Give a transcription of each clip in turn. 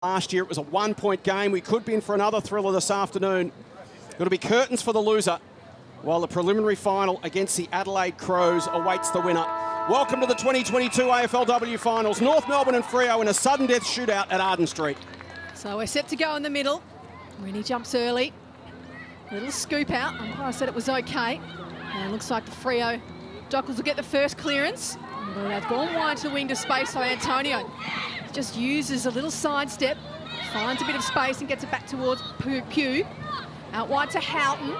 Last year it was a one-point game. We could be in for another thriller this afternoon. It'll be curtains for the loser, while the preliminary final against the Adelaide Crows awaits the winner. Welcome to the 2022 AFLW finals. North Melbourne and Freo in a sudden death shootout at Arden Street. So we're set to go in the middle. Rennie jumps early. Little scoop out. I said it was okay. And it looks like the Freo Dockers will get the first clearance. But they've gone wide to the wing to space, so Antonio just uses a little sidestep, finds a bit of space and gets it back towards Pugh. Out wide to Houghton.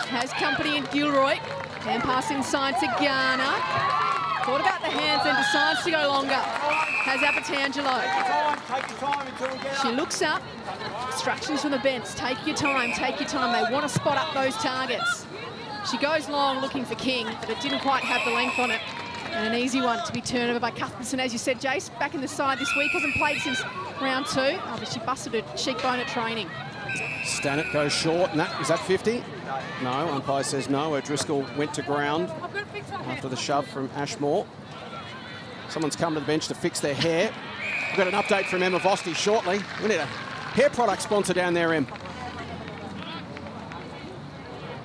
Has company in Gilroy. Hand pass inside to Garner. Thought about the hands and decides to go longer. Has Apatangelo. She looks up. Instructions from the bench. Take your time, take your time. They want to spot up those targets. She goes long looking for King, but it didn't quite have the length on it. And an easy one to be turned over by Cuthbertson, as you said, Jace. Back in the side this week, hasn't played since round 2. Oh, but she busted her cheekbone at training. Stannett goes short, and is that 50? No, umpire says no. O'Driscoll went to ground after the shove from Ashmore. Someone's come to the bench to fix their hair. We've got an update from Emma Vosti shortly. We need a hair product sponsor down there, Em.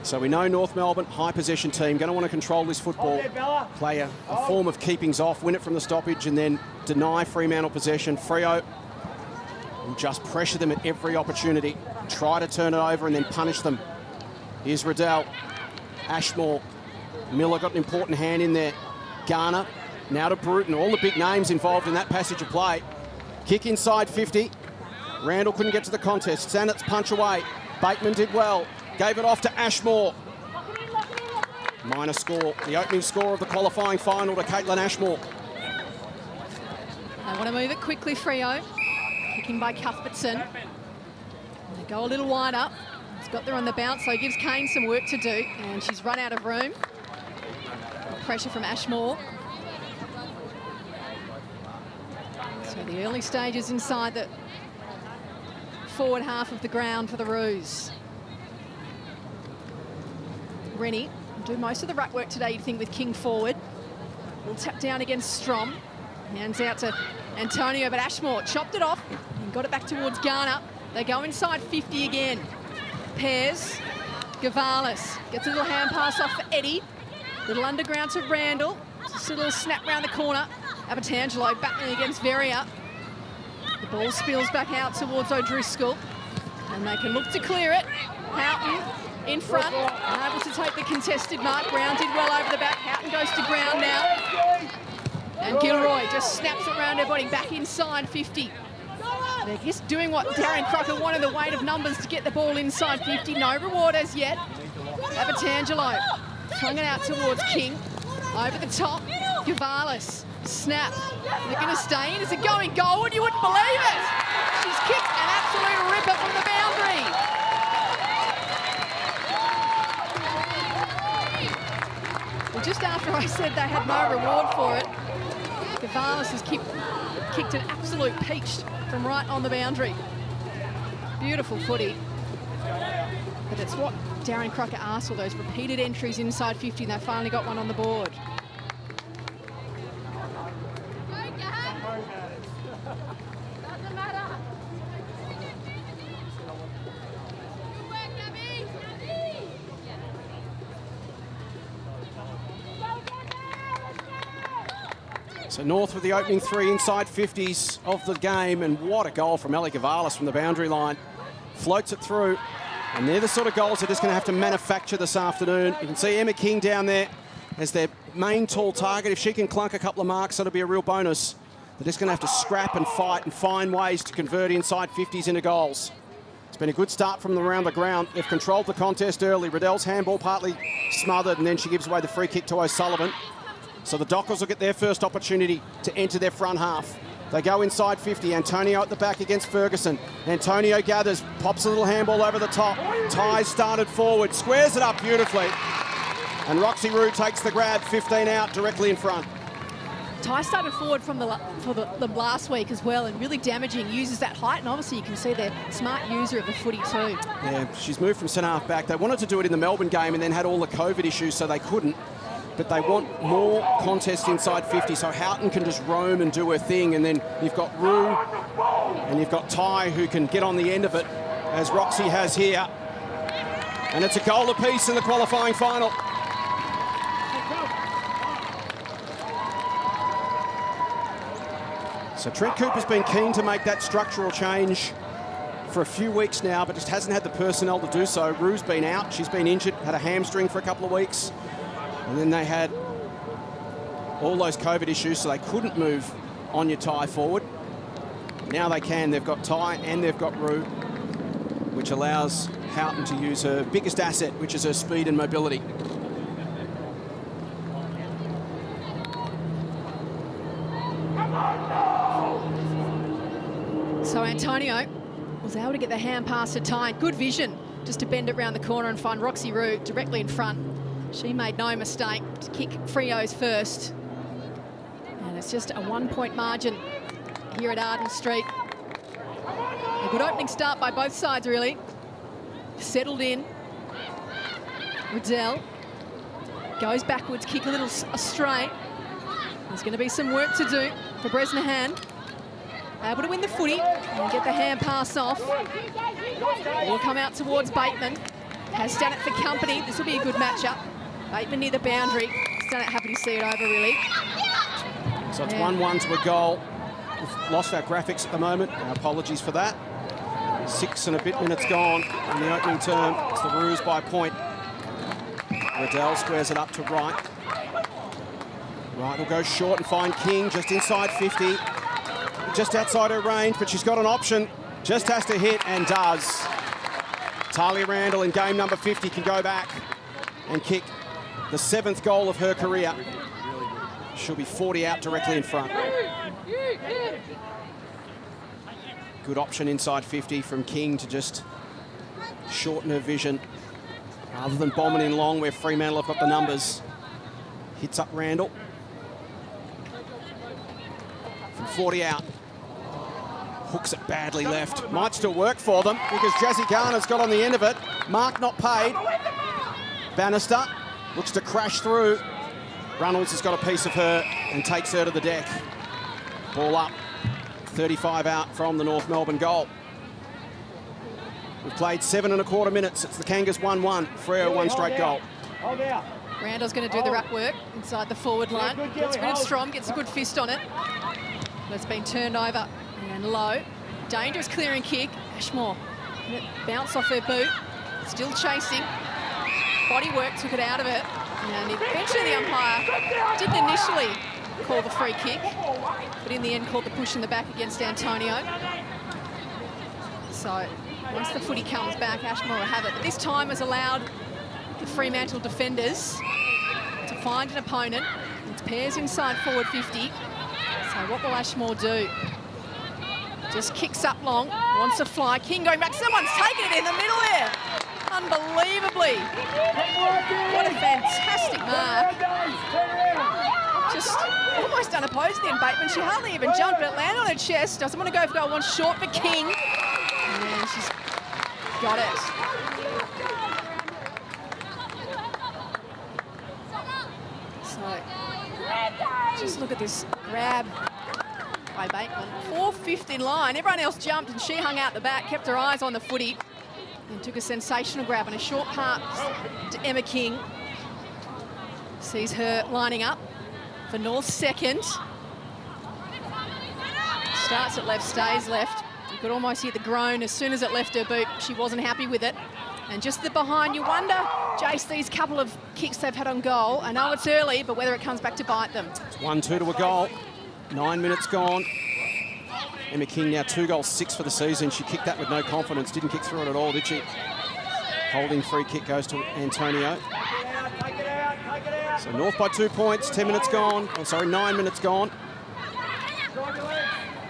So we know North Melbourne, high possession team, going to want to control this football, play a form of keepings off, win it from the stoppage and then deny Fremantle possession. Freo will just pressure them at every opportunity, try to turn it over and then punish them. Here's Riddell, Ashmore, Miller got an important hand in there. Garner, now to Bruton, all the big names involved in that passage of play. Kick inside 50. Randall couldn't get to the contest. Sannett's punch away. Bateman did well. Gave it off to Ashmore. Minor score, the opening score of the qualifying final to Caitlin Ashmore. They want to move it quickly, Freo. Kicking by Cuthbertson. They go a little wide up. It's got there on the bounce, so it gives Kane some work to do. And she's run out of room. Pressure from Ashmore. So the early stages inside the forward half of the ground for the Roos. Rennie will do most of the ruck work today, you'd think, with King forward. Will tap down against Strom. Hands out to Antonio, but Ashmore chopped it off and got it back towards Garner. They go inside 50 again. Pears, Gavalis gets a little hand pass off for Eddie. Little underground to Randall. Just a little snap round the corner. Apatangelo battling against Verrier. The ball spills back out towards O'Driscoll. And they can look to clear it. Houghton in front, able to take the contested mark. Brown did well over the back. Houghton goes to ground now. And Gilroy just snaps it round her body, back inside 50. They're just doing what Darren Crocker wanted, the weight of numbers to get the ball inside 50. No reward as yet. Apatangelo flung it out towards King. Over the top, Gavalis. Snap. They're going to stay in. Is it going goal? You wouldn't believe it. She's kicked an absolute ripper from the boundary. Well, just after I said they had no reward for it, Gavalis has kicked an absolute peach from right on the boundary. Beautiful footy. But it's what Darren Crocker asked for, those repeated entries inside 50, and they finally got one on the board. So North with the opening 3 inside 50s of the game, and what a goal from Ellie Gavalis from the boundary line. Floats it through, and they're the sort of goals they're just going to have to manufacture this afternoon. You can see Emma King down there as their main tall target. If she can clunk a couple of marks, that'll be a real bonus. They're just going to have to scrap and fight and find ways to convert inside 50s into goals. It's been a good start from around the ground. They've controlled the contest early. Riddell's handball partly smothered, and then she gives away the free kick to O'Sullivan. So the Dockers will get their first opportunity to enter their front half. They go inside 50. Antonio at the back against Ferguson. Antonio gathers, pops a little handball over the top. Ties started forward, squares it up beautifully. And Roxy Rue takes the grab, 15 out, directly in front. Ty started forward from the last week as well, and really damaging, uses that height, and obviously you can see they're smart user of the footy too. Yeah, she's moved from centre half back. They wanted to do it in the Melbourne game and then had all the COVID issues, so they couldn't. but they want more contest inside 50, so Houghton can just roam and do her thing, and then you've got Rue and you've got Ty who can get on the end of it, as Roxy has here. And it's a goal apiece in the qualifying final. So Trent Cooper's been keen to make that structural change for a few weeks now, but just hasn't had the personnel to do so. Rue's been out, she's been injured, had a hamstring for a couple of weeks. And then they had all those COVID issues, so they couldn't move Anya Ty forward. Now they can, they've got Ty and they've got Rue, which allows Houghton to use her biggest asset, which is her speed and mobility. So Antonio was able to get the hand pass to Ty. Good vision just to bend it around the corner and find Roxy Rue directly in front. She made no mistake to kick Freo's first. And it's just a 1-point margin here at Arden Street. A good opening start by both sides, really. Settled in. Riddell goes backwards, kick a little astray. There's going to be some work to do for Bresnahan. Able to win the footy and get the hand pass off. Will come out towards Bateman. Has Stannett for company. This will be a good matchup. Bateman near the boundary. Stannett happy to see it over, really. So it's 1-1 to a goal. We've lost our graphics at the moment. Our apologies for that. 6 and a bit minutes gone in the opening term. It's the Roos by point. Riddell squares it up to Wright. Wright will go short and find King just inside 50. Just outside her range, but she's got an option. Just has to hit and does. Talia Randall in game number 50 can go back and kick the 7th goal of her career. She'll be 40 out directly in front. Good option inside 50 from King to just shorten her vision. Rather than bombing in long where Fremantle have got the numbers. Hits up Randall. From 40 out. Hooks it badly left. Might still work for them because Jazzy Garner's got on the end of it. Mark not paid. Bannister looks to crash through. Runnels has got a piece of her and takes her to the deck. Ball up. 35 out from the North Melbourne goal. We've played 7 1/4 minutes. It's the Kangas 1-1. Freo 1 straight goal. Randall's going to do the ruck work inside the forward line. Gets rid of Strom, gets a good fist on it. But it's been turned over and low. Dangerous clearing kick. Ashmore let it bounce off her boot. Still chasing. Body work took it out of it. And eventually the umpire didn't initially call the free kick, but in the end called the push in the back against Antonio. So once the footy comes back, Ashmore will have it. But this time has allowed the Fremantle defenders to find an opponent. It's pairs inside forward 50. So what will Ashmore do? Just kicks up long, wants to fly. King going back. Someone's taken it in the middle there. Unbelievably. What a fantastic mark. Just almost unopposed then, Bateman. She hardly even jumped, but it landed on her chest. Doesn't want to go for goal. Wants short for King. And she's got it. So, just look at this grab by Bateman. 4'50" line. Everyone else jumped and she hung out the back, kept her eyes on the footy and took a sensational grab and a short pass to Emma King. Sees her lining up for North's second. Starts at left, stays left. You could almost hear the groan as soon as it left her boot. She wasn't happy with it. And just the behind, you wonder, Jace, these couple of kicks they've had on goal. I know it's early, but whether it comes back to bite them. It's 1-2 to a goal. 9 minutes gone. Emma King now 2 goals, 6 for the season. She kicked that with no confidence. Didn't kick through it at all, did she? Holding free kick goes to Antonio. So North by 2 points, 10 minutes gone. Oh, sorry, 9 minutes gone.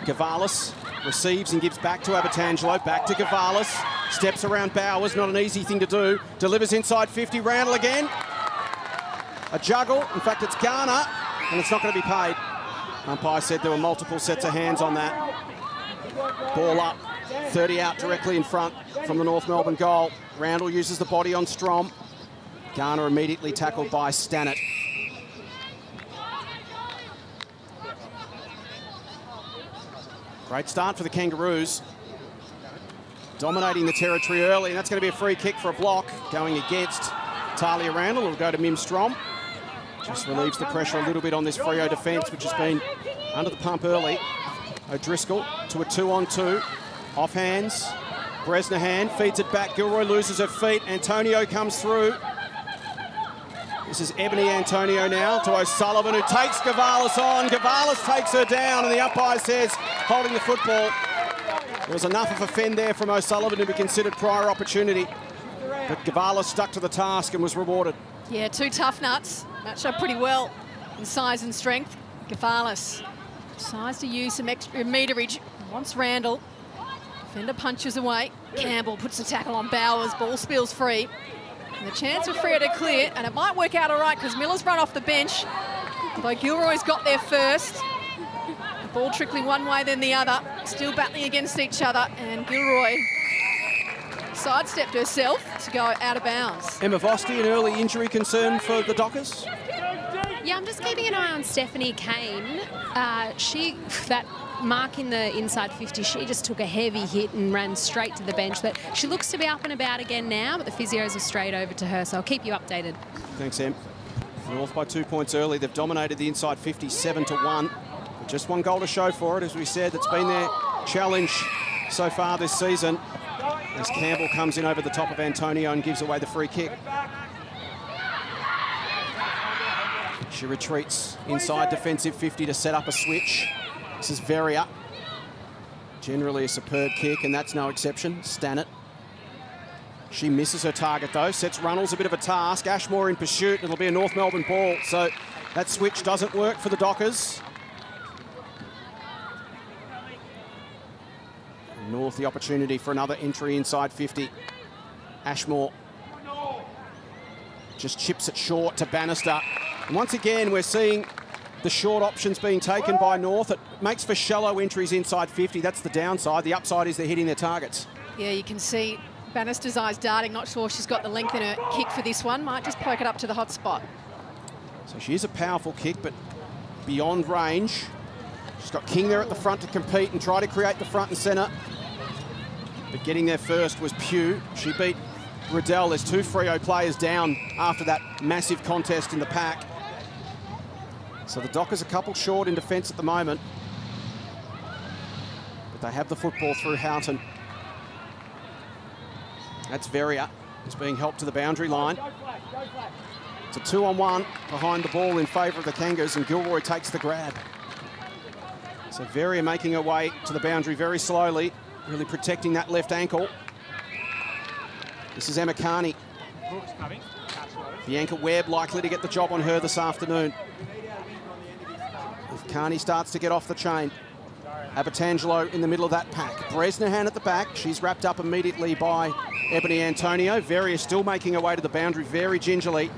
Gavalis receives and gives back to Abertangelo. Back to Gavalis. Steps around Bowers, not an easy thing to do. Delivers inside 50, Randall again. A juggle, in fact it's Garner, and it's not going to be paid. Umpire said there were multiple sets of hands on that. Ball up, 30 out directly in front from the North Melbourne goal. Randall uses the body on Strom. Garner immediately tackled by Stannett. Great start for the Kangaroos. Dominating the territory early, and that's going to be a free kick for a block going against Talia Randall. It'll go to Mim Strom. Just relieves the pressure a little bit on this Freo defence, which has been under the pump early. O'Driscoll to a 2-on-2. Off hands. Bresnahan feeds it back. Gilroy loses her feet. Antonio comes through. This is Ebony Antonio now to O'Sullivan, who takes Gavalis on. Gavalis takes her down, and the umpire says, holding the football. There was enough of a fend there from O'Sullivan to be considered prior opportunity. But Gavalis stuck to the task and was rewarded. Yeah, two tough nuts. Matched up pretty well in size and strength. Gavalis decides to use some extra meterage. Wants Randall. Defender punches away. Campbell puts the tackle on Bowers. Ball spills free. And the chance for Freo to clear, and it might work out all right because Miller's run off the bench. Although Gilroy's got there first. The ball trickling one way, then the other. Still battling against each other, and Gilroy sidestepped herself to go out of bounds. Emma Voski, an early injury concern for the Dockers? Yeah, I'm just keeping an eye on Stephanie Kane. That mark in the inside 50, she just took a heavy hit and ran straight to the bench. But she looks to be up and about again now, but the physios are straight over to her, so I'll keep you updated. Thanks, Em. North by 2 points early. They've dominated the inside 50, 7-1. Just one goal to show for it, as we said. That's been their challenge so far this season. As Campbell comes in over the top of Antonio and gives away the free kick. She retreats inside defensive 50 to set up a switch. This is Veria. Generally a superb kick, and that's no exception. Stannett. She misses her target, though. Sets Runnels a bit of a task. Ashmore in pursuit. It'll be a North Melbourne ball. So that switch doesn't work for the Dockers. North the opportunity for another entry inside 50. Ashmore just chips it short to Bannister. And once again, we're seeing the short options being taken by North. It makes for shallow entries inside 50. That's the downside. The upside is they're hitting their targets. Yeah, you can see Bannister's eyes darting. Not sure she's got the length in her kick for this one. Might just poke it up to the hot spot. So she is a powerful kick, but beyond range. She's got King there at the front to compete and try to create the front and centre. But getting there first was Pugh. She beat Riddell. There's two Freo players down after that massive contest in the pack. So the Dockers a couple short in defence at the moment. But they have the football through Houghton. That's Veria. It's being helped to the boundary line. It's a 2-on-1 behind the ball in favour of the Kangas, and Gilroy takes the grab. So Veria making her way to the boundary very slowly, really protecting that left ankle. This is Emma Carney. Bianca Webb likely to get the job on her this afternoon. If Carney starts to get off the chain. Abertangelo in the middle of that pack. Bresnahan at the back. She's wrapped up immediately by Ebony Antonio. Veria still making her way to the boundary very gingerly.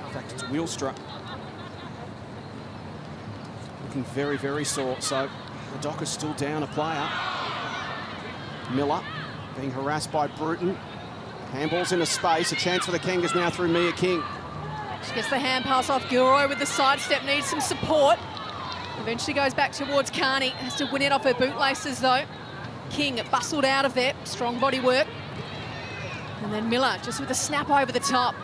In fact, it's Wheelstra. Looking very, very sore. So the Dockers still down a player. Miller being harassed by Bruton. Handball's into space. A chance for the Kangas now through Mia King. She gets the hand pass off Gilroy with the sidestep, needs some support. Eventually goes back towards Carney. Has to win it off her bootlaces though. King bustled out of there. Strong body work. And then Miller just with a snap over the top.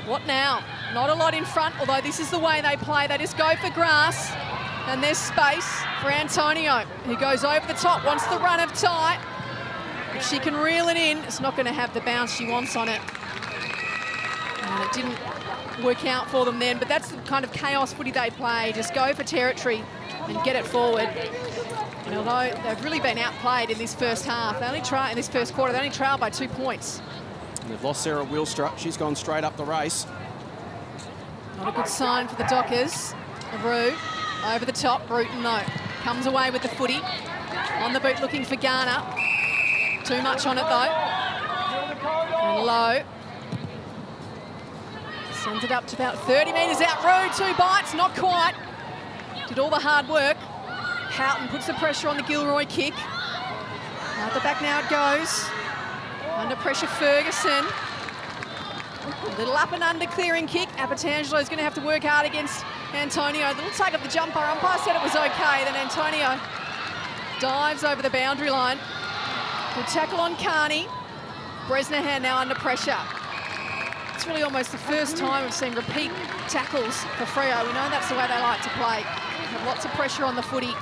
What now? Not a lot in front, although this is the way they play. They just go for grass. And there's space for Antonio, who goes over the top, wants the run of tie. If she can reel it in, it's not going to have the bounce she wants on it. And it didn't work out for them then, but that's the kind of chaos footy they play. Just go for territory and get it forward. And although they've really been outplayed in this first half, they only try in this first quarter, they only trail by 2 points. And they've lost Sarah Wheelstra. She's gone straight up the race. Not a good sign for the Dockers. LaRue over the top. Bruton though comes away with the footy. On the boot looking for Garner. Too much on it though. And Lowe sends it up to about 30 metres out. Rowe, 2 bites, not quite. Did all the hard work. Houghton puts the pressure on the Gilroy kick. Out the back now it goes. Under pressure Ferguson. A little up and under clearing kick. Abertangelo's going to have to work hard against Antonio, the little tag of the jumper. Umpire said it was okay. Then Antonio dives over the boundary line. Good tackle on Carney. Bresnahan now under pressure. It's really almost the first time we've seen repeat tackles for Freo. We know that's the way they like to play. They have lots of pressure on the footy.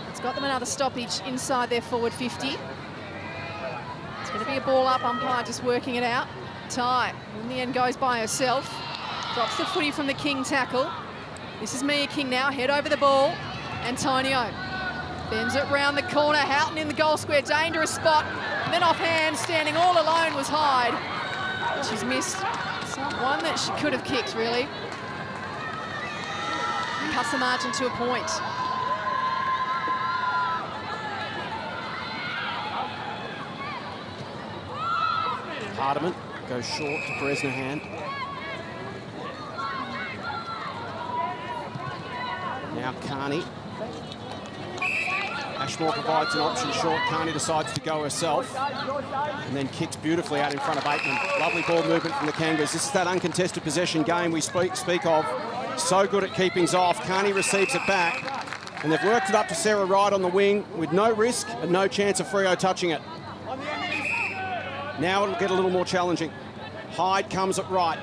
It's got them another stoppage inside their forward 50. It's going to be a ball up, umpire just working it out. Ty, in the end, goes by herself. Drops the footy from the King tackle. This is Mia King now, head over the ball. Antonio bends it round the corner. Houghton in the goal square, dangerous spot. And then offhand, standing all alone was Hyde. She's missed one that she could have kicked, really. Cuts the margin to a point. Hardiman goes short to Bresnahan. Now Carney. Ashmore provides an option short. Carney decides to go herself and then kicks beautifully out in front of Bateman. Lovely ball movement from the Kangaroos. This is that uncontested possession game we speak of. So good at keepings off. Carney receives it back and they've worked it up to Sarah Wright on the wing with no risk and no chance of Freo touching it. Now it'll get a little more challenging. Hyde comes at right,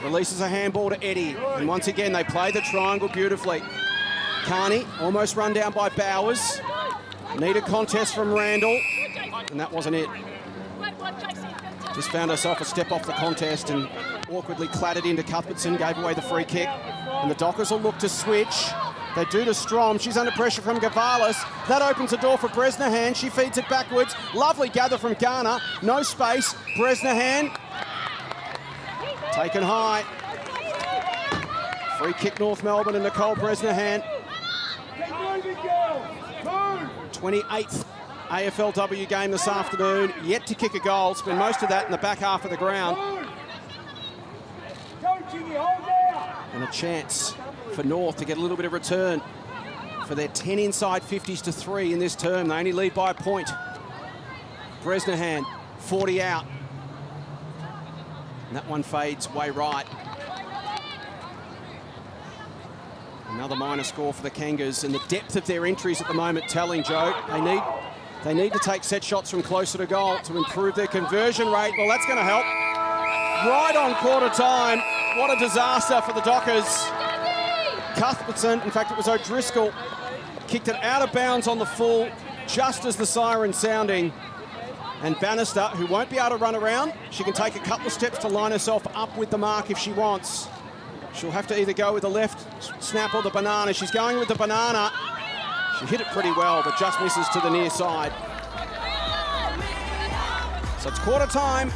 releases a handball to Eddie, and once again they play the triangle beautifully. Carney almost run down by Bowers. Need a contest from Randall, and that wasn't it. Just found herself a step off the contest and awkwardly clattered into Cuthbertson, gave away the free kick. And the Dockers will look to switch. They do to Strom. She's under pressure from Gavalis. That opens the door for Bresnahan. She feeds it backwards. Lovely gather from Garner. No space. Bresnahan taken high. Free kick North Melbourne and Nicole Bresnahan. 28th AFLW game this afternoon. Yet to kick a goal. Spend most of that in the back half of the ground. And a chance for North to get a little bit of return for their 10 inside 50s to 3 in this term. They only lead by a point. Bresnahan, 40 out. And that one fades way right. Another minor score for the Kangas, and the depth of their entries at the moment telling, Joe. They need to take set shots from closer to goal to improve their conversion rate. Well, that's going to help. Right on quarter time. What a disaster for the Dockers. Cuthbertson, in fact it was O'Driscoll, kicked it out of bounds on the full just as the siren sounding. And Bannister, who won't be able to run around, she can take a couple of steps to line herself up with the mark if she wants. She'll have to either go with the left snap or the banana. She's going with the banana. She hit it pretty well, but just misses to the near side. So it's quarter time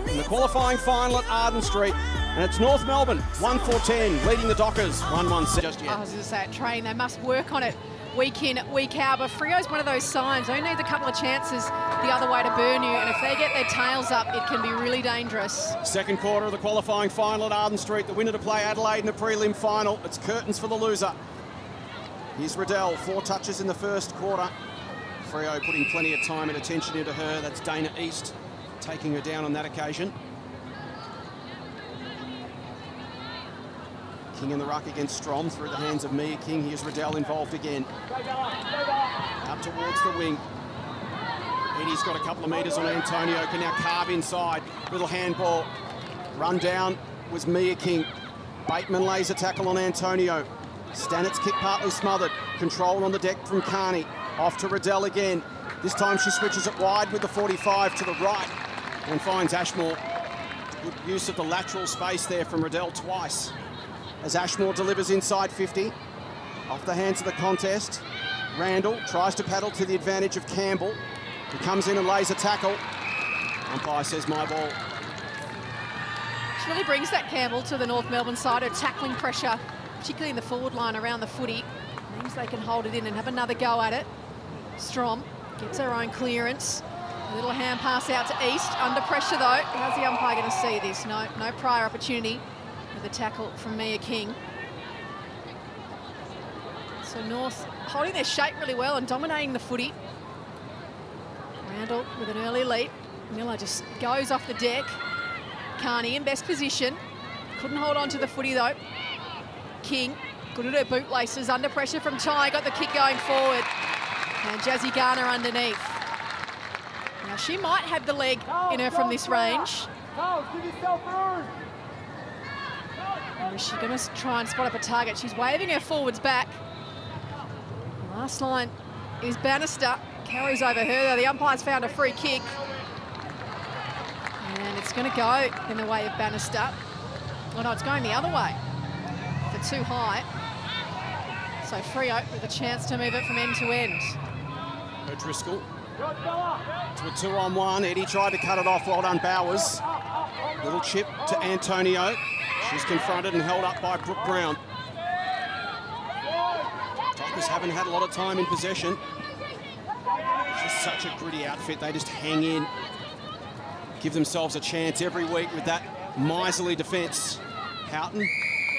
in the qualifying final at Arden Street. And it's North Melbourne, 1-4-10, leading the Dockers, 1-1-6 just yet. I was going to say, train, they must work on it week in, week out. But Freo's one of those signs. Only needs a couple of chances the other way to burn you. And if they get their tails up, it can be really dangerous. Second quarter of the qualifying final at Arden Street. The winner to play Adelaide in the prelim final. It's curtains for the loser. Here's Riddell, 4 touches in the first quarter. Freo putting plenty of time and attention into her. That's Dana East taking her down on that occasion. King in the ruck against Strom through the hands of Mia King. Here's Riddell involved again. Up towards the wing. Eddie's got a couple of metres on Antonio. Can now carve inside. Little handball. Run down was Mia King. Bateman lays a tackle on Antonio. Stannett's kick partly smothered. Control on the deck from Carney. Off to Riddell again. This time she switches it wide with the 45 to the right and finds Ashmore. Good use of the lateral space there from Riddell twice. As Ashmore delivers inside 50. Off the hands of the contest. Randall tries to paddle to the advantage of Campbell. He comes in and lays a tackle. Umpire says my ball. She really brings that Campbell to the North Melbourne side. Her tackling pressure, particularly in the forward line around the footy. Means they can hold it in and have another go at it. Strom gets her own clearance. A little hand pass out to East. Under pressure though. How's the umpire going to see this? No prior opportunity. The tackle from Mia King. So North holding their shape really well and dominating the footy. Randall with an early lead. Miller just goes off the deck. Carney in best position. Couldn't hold on to the footy though. King. Good at her bootlaces, under pressure from Ty, got the kick going forward. And Jazzy Garner underneath. Now she might have the leg in her from this range. Or is she going to try and spot up a target? She's waving her forwards back. Last line is Bannister. Carries over her, though. The umpire's found a free kick. And it's going to go in the way of Bannister. Oh, no, it's going the other way. For too high. So Freo with a chance to move it from end to end. O'Driscoll to a 2-on-1. Eddie tried to cut it off. Well done, Bowers. Little chip to Antonio. She's confronted and held up by Brooke Brown. Dockers haven't had a lot of time in possession. Just such a gritty outfit. They just hang in, give themselves a chance every week with that miserly defence. Houghton,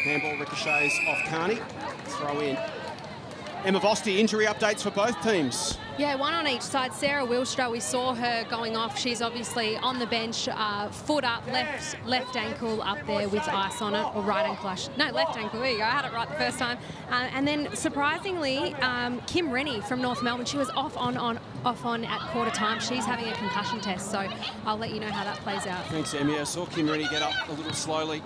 handball ricochets off Carney. Throw in. Emma Vosti, injury updates for both teams. Yeah, one on each side. Sarah Wilstra, we saw her going off. She's obviously on the bench, foot up, left ankle up there with ice on it, or right ankle. No, left ankle. There you go. I had it right the first time. And then, surprisingly, Kim Rennie from North Melbourne, she was off on at quarter time. She's having a concussion test, so I'll let you know how that plays out. Thanks, Emmy. I saw Kim Rennie get up a little slowly.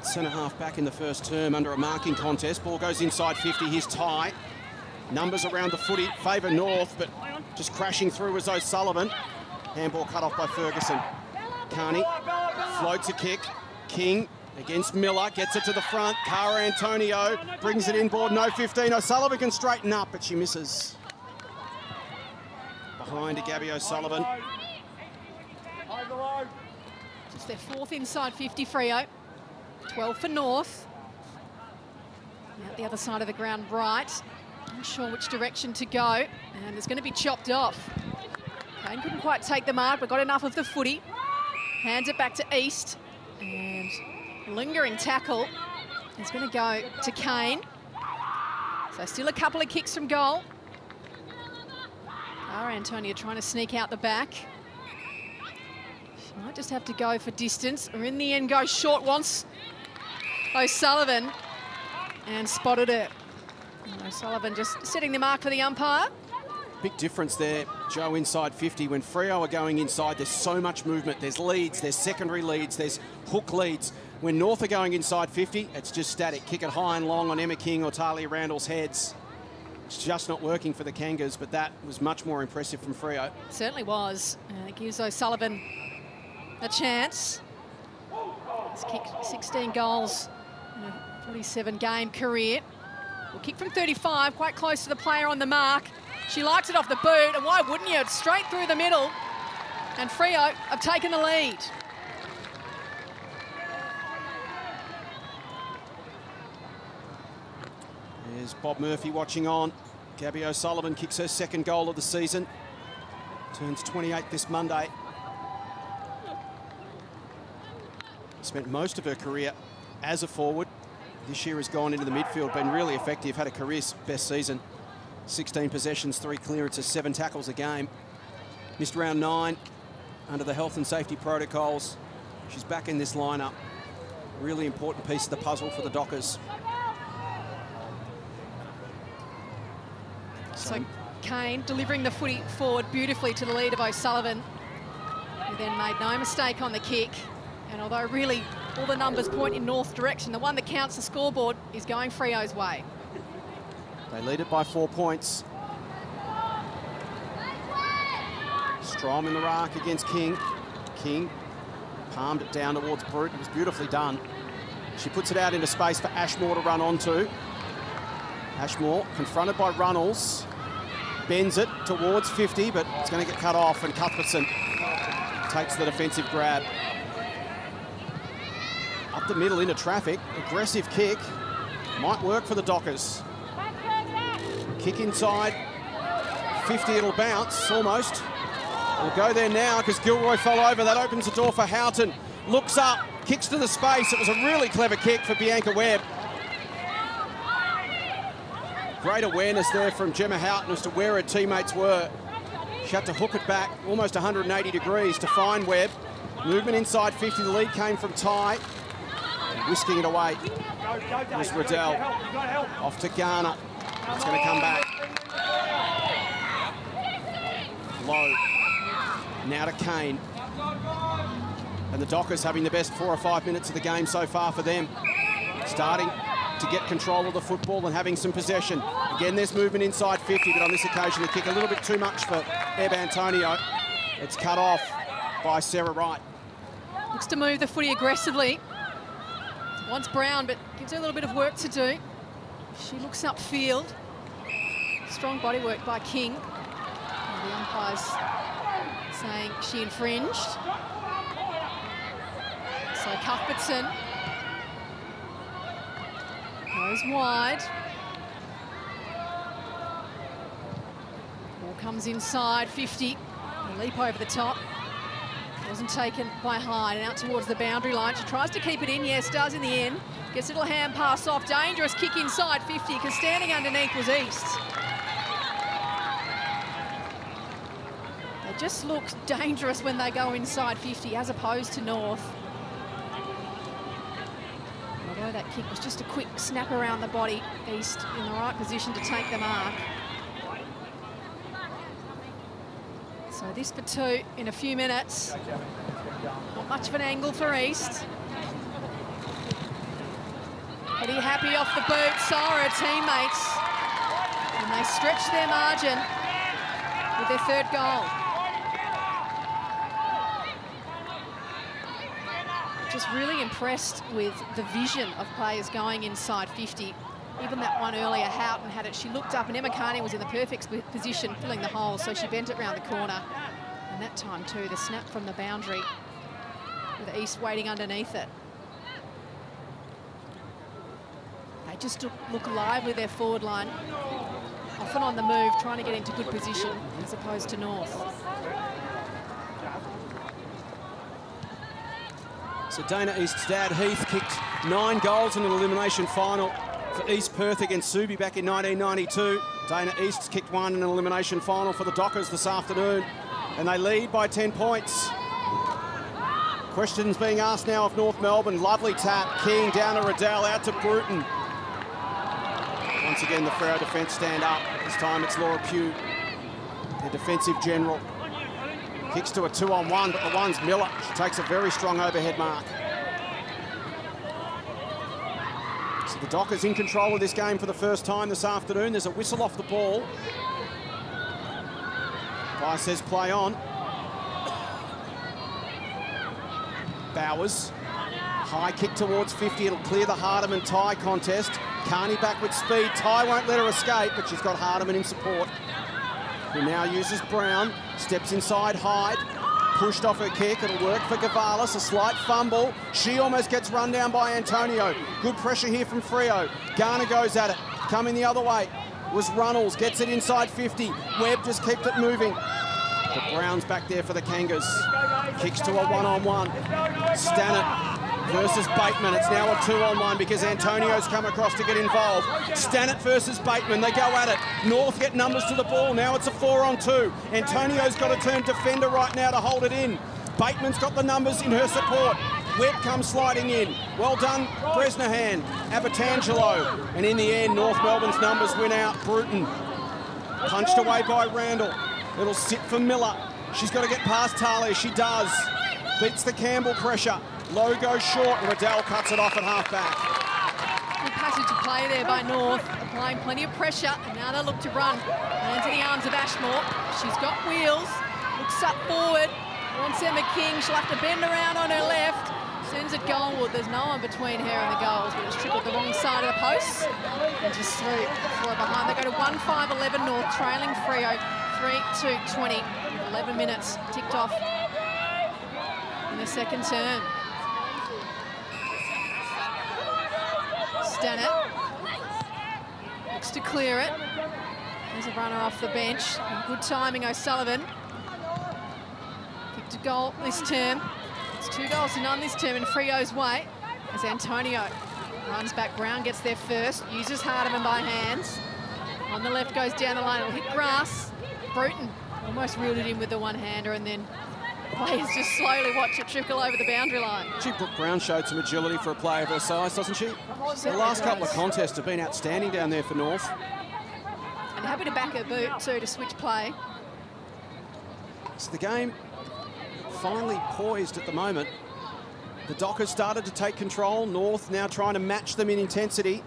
Centre half back in the first term under a marking contest. Ball goes inside 50. Here's Ty. Numbers around the footy favour North, but just crashing through was O'Sullivan. Handball cut off by Ferguson. Carney floats a kick. King against Miller, gets it to the front. Cara Antonio brings it inboard, no 15. O'Sullivan can straighten up, but she misses. Behind to Gabby O'Sullivan. Just their fourth inside 50, Freo. 12 for North. Out the other side of the ground right. Not sure which direction to go. And it's going to be chopped off. Kane couldn't quite take the mark, but got enough of the footy. Hands it back to East. And lingering tackle is going to go to Kane. So still a couple of kicks from goal. Antonia trying to sneak out the back. She might just have to go for distance, or in the end go short once. O'Sullivan, and spotted it. And O'Sullivan just setting the mark for the umpire. Big difference there, Joe, inside 50. When Freo are going inside, there's so much movement. There's leads, there's secondary leads, there's hook leads. When North are going inside 50, it's just static. Kick it high and long on Emma King or Talia Randall's heads. It's just not working for the Kangas, but that was much more impressive from Freo. It certainly was. It gives O'Sullivan a chance. He's kicked 16 goals in a 47-game career. Well, kick from 35, quite close to the player on the mark. She likes it off the boot, and why wouldn't you? It's straight through the middle. And Freo have taken the lead. There's Bob Murphy watching on. Gabby O'Sullivan kicks her second goal of the season. Turns 28 this Monday. Spent most of her career as a forward. This year has gone into the midfield, been really effective, had a career best season. 16 possessions, 3 clearances, 7 tackles a game. Missed round 9 under the health and safety protocols. She's back in this lineup. Really important piece of the puzzle for the Dockers. So Kane delivering the footy forward beautifully to the lead of O'Sullivan, who then made no mistake on the kick. And although really all the numbers point in North direction, the one that counts the scoreboard is going Freo's way. They lead it by 4 points. Strom in the rack against King. King palmed it down towards Brute. It was beautifully done. She puts it out into space for Ashmore to run onto. Ashmore confronted by Runnels. Bends it towards 50, but it's going to get cut off, and Cuthbertson takes the defensive grab. Up the middle into traffic. Aggressive kick. Might work for the Dockers. Kick inside. 50, it'll bounce, almost. We'll go there now because Gilroy fell over. That opens the door for Houghton. Looks up, kicks to the space. It was a really clever kick for Bianca Webb. Great awareness there from Gemma Houghton as to where her teammates were. She had to hook it back almost 180 degrees to find Webb. Movement inside 50. The lead came from Ty. Whisking it away. Here's Riddell. Off to Garner. It's going to come back. Low. Now to Kane. And the Dockers having the best 4 or 5 minutes of the game so far for them. Starting to get control of the football and having some possession. Again, there's movement inside 50, but on this occasion, the kick a little bit too much for Eb Antonio. It's cut off by Sarah Wright. Looks to move the footy aggressively. Wants Brown, but gives her a little bit of work to do. She looks upfield. Strong body work by King. And the umpire's saying she infringed. So Cuthbertson goes wide. Ball comes inside, 50. A leap over the top. Wasn't taken by Hyde, and out towards the boundary line. She tries to keep it in, yes, does in the end. Gets a little hand pass off, dangerous kick inside 50, because standing underneath was East. They just look dangerous when they go inside 50, as opposed to North. Although that kick was just a quick snap around the body, East in the right position to take the mark. So this for 2 in a few minutes. Not much of an angle for East. Pretty happy off the boot, so are her teammates. And they stretch their margin with their 3rd goal. Just really impressed with the vision of players going inside 50. Even that one earlier, Houghton had it. She looked up and Emma Carney was in the perfect position, filling the hole, so she bent it round the corner. And that time too, the snap from the boundary with East waiting underneath it. They just look lively, their forward line. Often on the move, trying to get into good position, as opposed to North. So Dana East's dad, Heath, kicked 9 goals in an elimination final for East Perth against Subi back in 1992. Dana East's kicked 1 in an elimination final for the Dockers this afternoon, and they lead by 10 points. Questions being asked now of North Melbourne. Lovely tap. King down to Riddell, out to Bruton. Once again, the Freo defence stand up. This time it's Laura Pugh, the defensive general. Kicks to a 2-on-1, but the one's Miller. She takes a very strong overhead mark. So the Dockers in control of this game for the first time this afternoon. There's a whistle off the ball. Guy says play on. Bowers. High kick towards 50. It'll clear the Hardiman tie contest. Carney back with speed. Ty won't let her escape, but she's got Hardiman in support. Who now uses Brown. Steps inside Hyde. Pushed off her kick. It'll work for Gavalis. A slight fumble. She almost gets run down by Antonio. Good pressure here from Freo. Garner goes at it. Coming the other way was Runnels. Gets it inside 50. Webb just kept it moving. But Brown's back there for the Kangas. Kicks to a 1-on-1. Stannett versus Bateman. It's now a 2-on-1 because Antonio's come across to get involved. Stannett versus Bateman. They go at it. North get numbers to the ball. Now it's a 4-on-2. Antonio's got to turn defender right now to hold it in. Bateman's got the numbers in her support. Webb comes sliding in. Well done, Bresnahan. Abertangelo. And in the end, North Melbourne's numbers win out. Bruton. Punched away by Randall. It'll sit for Miller. She's got to get past Talia. She does. Beats the Campbell pressure. Low goes short, and Riddell cuts it off at half-back. Good passage of play there by North, applying plenty of pressure, and now they look to run. Lands in the arms of Ashmore. She's got wheels, looks up forward, wants Emma King. She'll have to bend around on her left. Sends it goalward. There's no one between her and the goals, but it's trickled the wrong side of the post. And just through behind. They go to 1-5-11 North, trailing Freo 3-2-20. 11 minutes ticked off in the second term. Stannett looks to clear it. There's a runner off the bench. And good timing, O'Sullivan. Kicked a goal this term. It's 2 goals to none this term in Freo's way as Antonio runs back. Brown gets there first, uses Hardiman by hands. On the left, goes down the line, it'll hit grass. Bruton almost reeled it in with the one-hander and then Players just slowly watch it trickle over the boundary line. Gee, Brooke Brown showed some agility for a player of her size, doesn't she? The last couple of contests have been outstanding down there for North. And happy to back her boot too to switch play. So the game finally poised at the moment. The Dockers started to take control. North now trying to match them in intensity.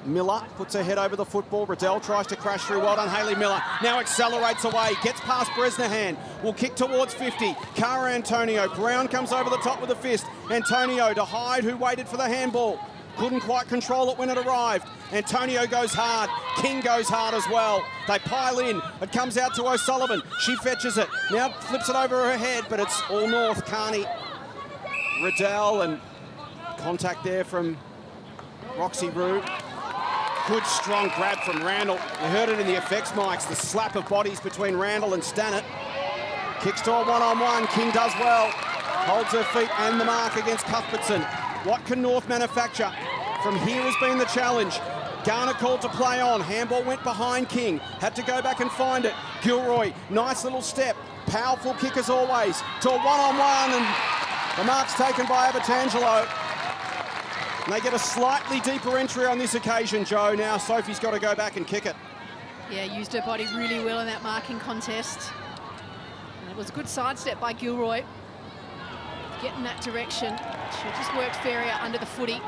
Miller puts her head over the football. Riddell tries to crash through. Well done, Hayley Miller. Now accelerates away. Gets past Bresnahan. Will kick towards 50. Cara Antonio. Brown comes over the top with a fist. Antonio to Hyde, who waited for the handball. Couldn't quite control it when it arrived. Antonio goes hard. King goes hard as well. They pile in. It comes out to O'Sullivan. She fetches it. Now flips it over her head, but it's all North. Carney. Riddell, and contact there from Roxy Rue. Good strong grab from Randall. You heard it in the effects mics, the slap of bodies between Randall and Stannett. Kicks to a one-on-one. King does well. Holds her feet and the mark against Cuthbertson. What can North manufacture? From here has been the challenge. Garner called to play on. Handball went behind King. Had to go back and find it. Gilroy, nice little step. Powerful kick as always. To a one-on-one, and the mark's taken by Abertangelo. And they get a slightly deeper entry on this occasion, Joe. Now Sophie's got to go back and kick it. Yeah, used her body really well in that marking contest. And it was a good sidestep by Gilroy. Get in that direction. She just worked Ferrier under the footy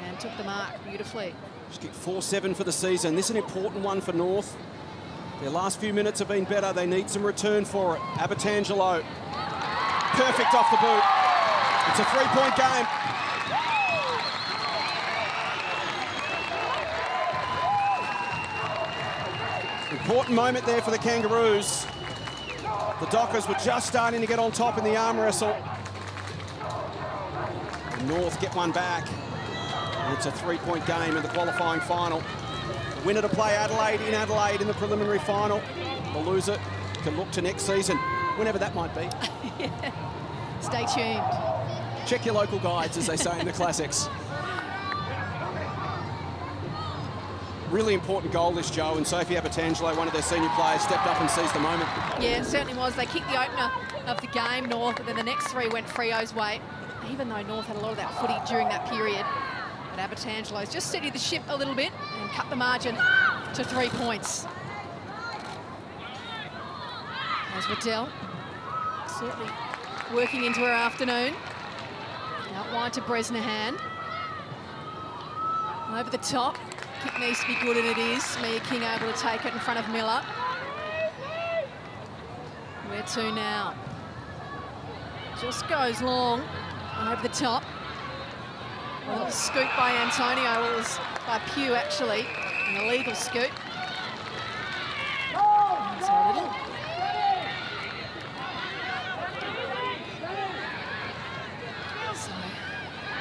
and took the mark beautifully. She's kicked 4-7 for the season. This is an important one for North. Their last few minutes have been better. They need some return for it. Abertangelo. Perfect off the boot. It's a three-point game. Important moment there for the Kangaroos. The Dockers were just starting to get on top in the arm wrestle. North get one back. And it's a three-point game in the qualifying final. The winner to play Adelaide in the preliminary final. The loser can look to next season, whenever that might be. Yeah. Stay tuned. Check your local guides, as they say in the classics. Really important goal this, Joe, and Sophie Abertangelo, one of their senior players, stepped up and seized the moment. Yeah, it certainly was. They kicked the opener of the game, North, but then the next three went Frio's way, even though North had a lot of that footy during that period. But Abertangelo's just steadied the ship a little bit and cut the margin to 3 points. As Riddell, certainly working into her afternoon. Out wide to Bresnahan. Over the top. Kick needs to be good, and it is. Mia King able to take it in front of Miller. Where to now? Just goes long over the top. A little scoop by Antonio. Well, it was by Pugh, actually. An illegal scoop. So a little. So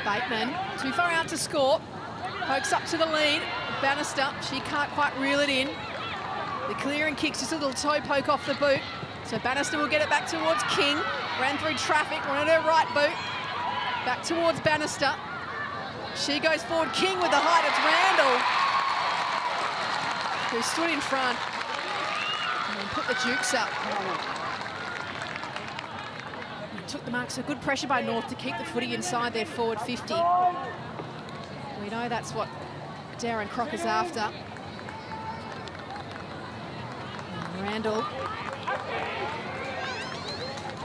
Bateman, too far out to score. Pokes up to the lead. Bannister, she can't quite reel it in. The clearing kicks, just a little toe poke off the boot. So Bannister will get it back towards King. Ran through traffic, wanted her right boot. Back towards Bannister. She goes forward. King with the height. It's Randall, who stood in front and put the jukes up. And took the mark. So good pressure by North to keep the footy inside their forward 50. We know that's what Darren Crocker's after. And Randall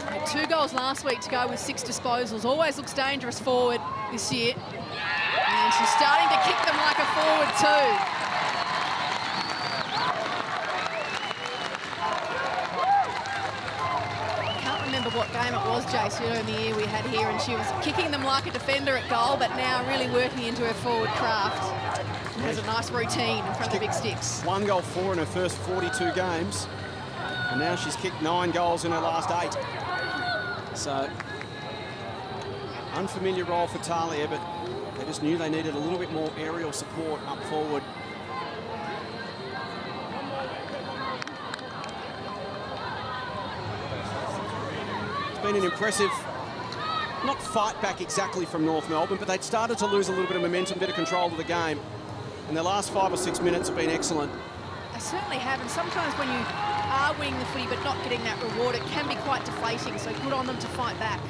had 2 goals last week to go with 6 disposals. Always looks dangerous forward this year. And she's starting to kick them like a forward too. What game it was, Jace, in the year we had here, and she was kicking them like a defender at goal, but now really working into her forward craft. And has a nice routine in front of the big sticks. 1 goal 4 in her first 42 games, and now she's kicked 9 goals in her last 8. So, unfamiliar role for Talia, but they just knew they needed a little bit more aerial support up forward. Been an impressive, not fight back exactly from North Melbourne, but they'd started to lose a little bit of momentum, bit of control of the game. And their last 5 or 6 minutes have been excellent. They certainly have, and sometimes when you are winning the footy but not getting that reward, it can be quite deflating, so good on them to fight back.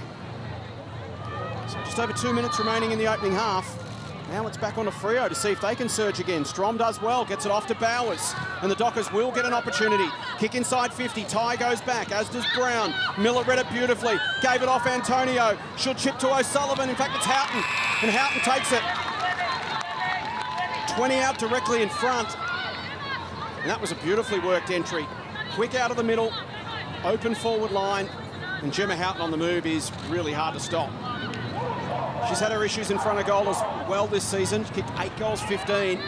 So just over 2 minutes remaining in the opening half. Now it's back on to Freo to see if they can surge again. Strom does well, gets it off to Bowers, and the Dockers will get an opportunity. Kick inside 50, Ty goes back, as does Brown. Miller read it beautifully, gave it off Antonio. Should chip to O'Sullivan, in fact it's Houghton, and Houghton takes it. 20 out directly in front. And that was a beautifully worked entry. Quick out of the middle, open forward line, and Gemma Houghton on the move is really hard to stop. She's had her issues in front of goal as well this season. She kicked 8 goals, 15.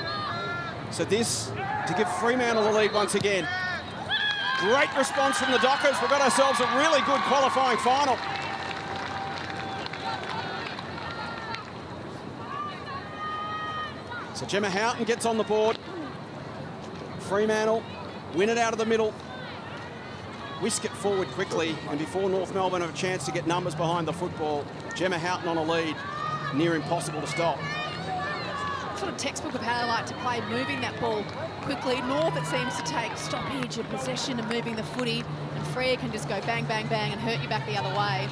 So this to give Fremantle the lead once again. Great response from the Dockers. We've got ourselves a really good qualifying final. So Gemma Houghton gets on the board. Fremantle win it out of the middle. Whisk it forward quickly, and before North Melbourne have a chance to get numbers behind the football, Gemma Houghton on a lead, near impossible to stop. Sort of textbook of how they like to play, moving that ball quickly. North, it seems to take stoppage and possession and moving the footy, and Freo can just go bang, bang, bang and hurt you back the other way.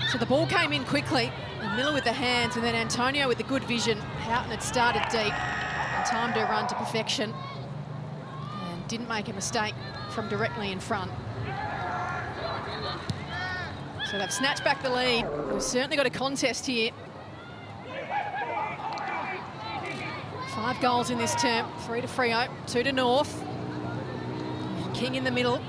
So the ball came in quickly, and Miller with the hands, and then Antonio with the good vision. Houghton had started deep and timed her run to perfection and didn't make a mistake from directly in front. So they've snatched back the lead. We've certainly got a contest here. 5 goals in this term, 3 to Freo, 2 to North. And King in the middle.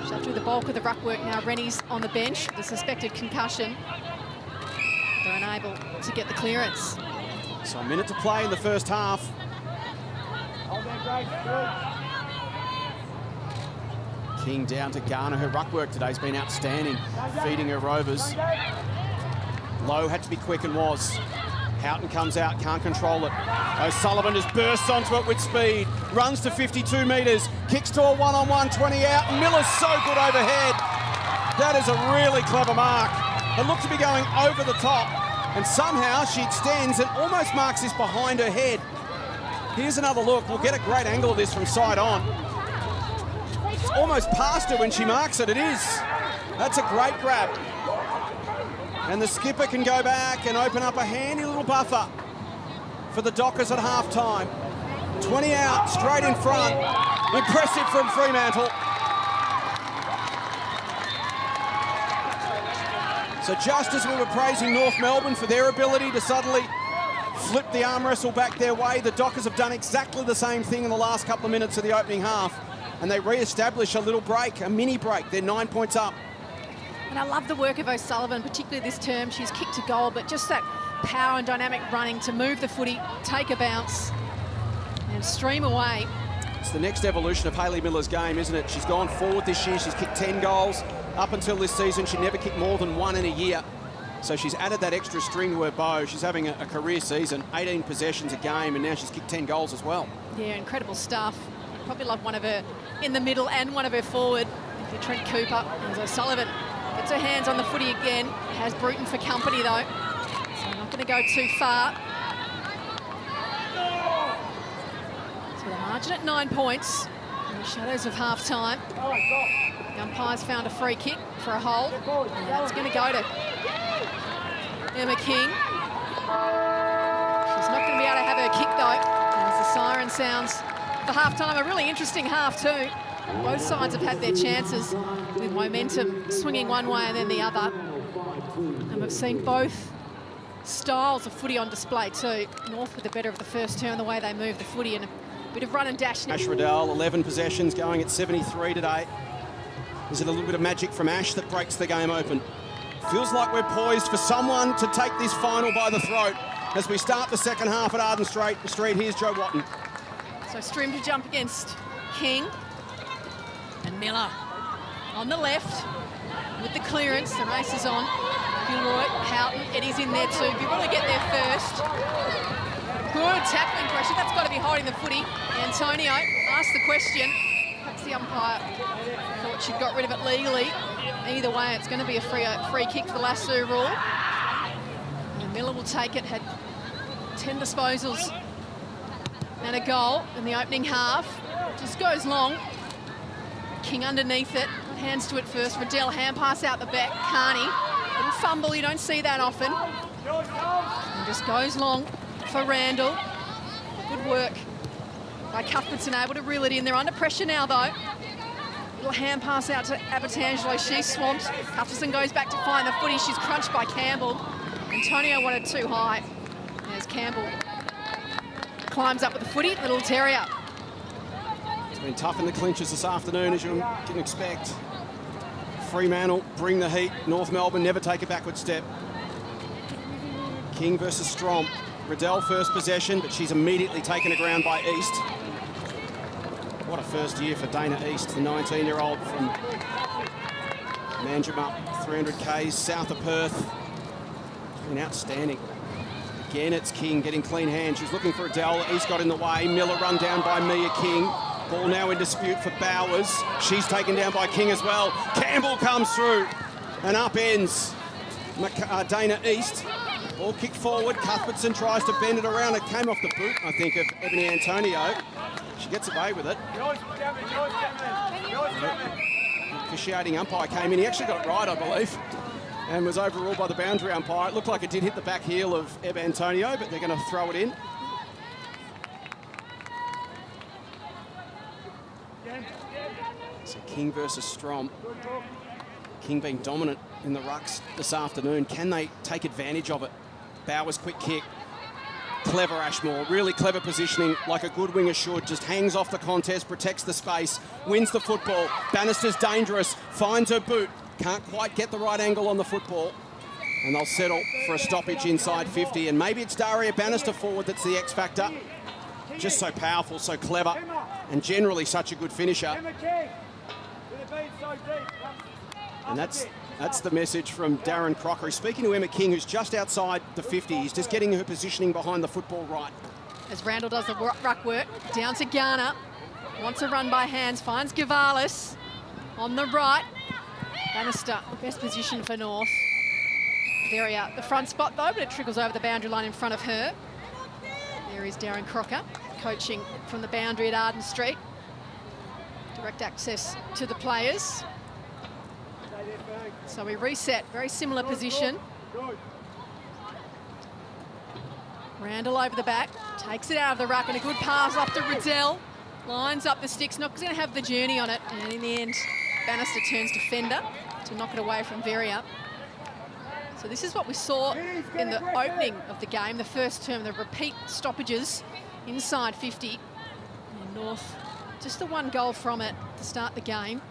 She'll do the bulk of the ruck work now. Rennie's on the bench, the suspected concussion. They're unable to get the clearance. So a minute to play in the first half. King down to Garner. Her ruck work today's been outstanding, feeding her Rovers. Lowe had to be quick and was. Houghton comes out, can't control it. O'Sullivan just bursts onto it with speed, runs to 52 metres, kicks to a one-on-one, 20 out. Miller's so good overhead. That is a really clever mark. It looked to be going over the top, and somehow she extends and almost marks this behind her head. Here's another look. We'll get a great angle of this from side on. It's almost past her when she marks it. It is. That's a great grab. And the skipper can go back and open up a handy little buffer for the Dockers at half-time. 20 out, straight in front. Impressive from Fremantle. So just as we were praising North Melbourne for their ability to suddenly flip the arm wrestle back their way, the Dockers have done exactly the same thing in the last couple of minutes of the opening half. And they re-establish a little break, a mini break. They're 9 points up. And I love the work of O'Sullivan, particularly this term. She's kicked to goal, but just that power and dynamic running to move the footy, take a bounce, and stream away. It's the next evolution of Hayley Miller's game, isn't it? She's gone forward this year. She's kicked 10 goals. Up until this season, she never kicked more than 1 in a year. So she's added that extra string to her bow. She's having a career season, 18 possessions a game, and now she's kicked 10 goals as well. Yeah, incredible stuff. I'd probably love one of her in the middle and one of her forward. Trent Cooper and O'Sullivan. Gets her hands on the footy again. Has Bruton for company, though. So not going to go too far. So the margin at 9 points in the shadows of half-time. The umpire's found a free kick for a hold. And that's going to go to Emma King. She's not going to be able to have her kick, though, as the siren sounds for half-time. A really interesting half, too. Both sides have had their chances with momentum swinging one way and then the other. And we've seen both styles of footy on display too. North with the better of the first turn, the way they move the footy, and a bit of run and dash. Ash Riddell, 11 possessions, going at 73 today. Is it a little bit of magic from Ash that breaks the game open? Feels like we're poised for someone to take this final by the throat as we start the second half at Arden Street. Here's Joe Watton. So Strim to jump against King. And Miller on the left with the clearance. The race is on. Gilroy, Houghton, Eddie's in there too. You want to get there first. Good tackling pressure. That's got to be holding the footy. Antonio asked the question. Perhaps the umpire thought she'd got rid of it legally. Either way, it's going to be a free kick for the lasso rule. And Miller will take it. Had 10 disposals and a goal in the opening half. Just goes long. King underneath it. Hands to it first. Riddell hand pass out the back. Carney. Little fumble. You don't see that often. And just goes long for Randall. Good work by Cuthbertson, able to reel it in. They're under pressure now, though. Little hand pass out to Abertangelo. She's swamped. Cuthbertson goes back to find the footy. She's crunched by Campbell. Antonio wanted too high. There's Campbell. Climbs up with the footy. Little Terrier. It's been tough in the clinches this afternoon, as you can expect. Fremantle bring the heat. North Melbourne never take a backward step. King versus Strom. Riddell first possession, but she's immediately taken a ground by East. What a first year for Dana East, the 19-year-old from Manjimup, 300 Ks south of Perth. It's been outstanding. Again, it's King getting clean hands. She's looking for Riddell. East got in the way. Miller run down by Mia King. Ball now in dispute for Bowers. She's taken down by King as well. Campbell comes through and upends Dana East. Ball kicked forward. Cuthbertson tries to bend it around. It came off the boot, I think, of Ebony Antonio. She gets away with it. Officiating umpire came in. He actually got it right, I believe, and was overruled by the boundary umpire. It looked like it did hit the back heel of Eb Antonio, but they're going to throw it in. So King versus Strom. King being dominant in the rucks this afternoon. Can they take advantage of it? Bowers quick kick. Clever Ashmore, really clever positioning, like a good winger should. Just hangs off the contest, protects the space, wins the football. Bannister's dangerous, finds her boot. Can't quite get the right angle on the football. And they'll settle for a stoppage inside 50. And maybe it's Daria Bannister forward that's the X factor. Just so powerful, so clever, and generally such a good finisher. And that's the message from Darren Crocker. He's speaking to Emma King, who's just outside the 50. He's just getting her positioning behind the football right. As Randall does the ruck work, down to Garner. Wants a run by hands, finds Gavalis on the right. Bannister, best position for North. Very out the front spot though, but it trickles over the boundary line in front of her. There is Darren Crocker, coaching from the boundary at Arden Street. Direct access to the players. So we reset, very similar position. Randall over the back, takes it out of the ruck, and a good pass off to Riddell. Lines up the sticks, not going to have the journey on it, and in the end, Bannister turns defender to knock it away from Veria. So this is what we saw in the opening of the game, the first term, the repeat stoppages inside 50. And North, just the one goal from it to start the game.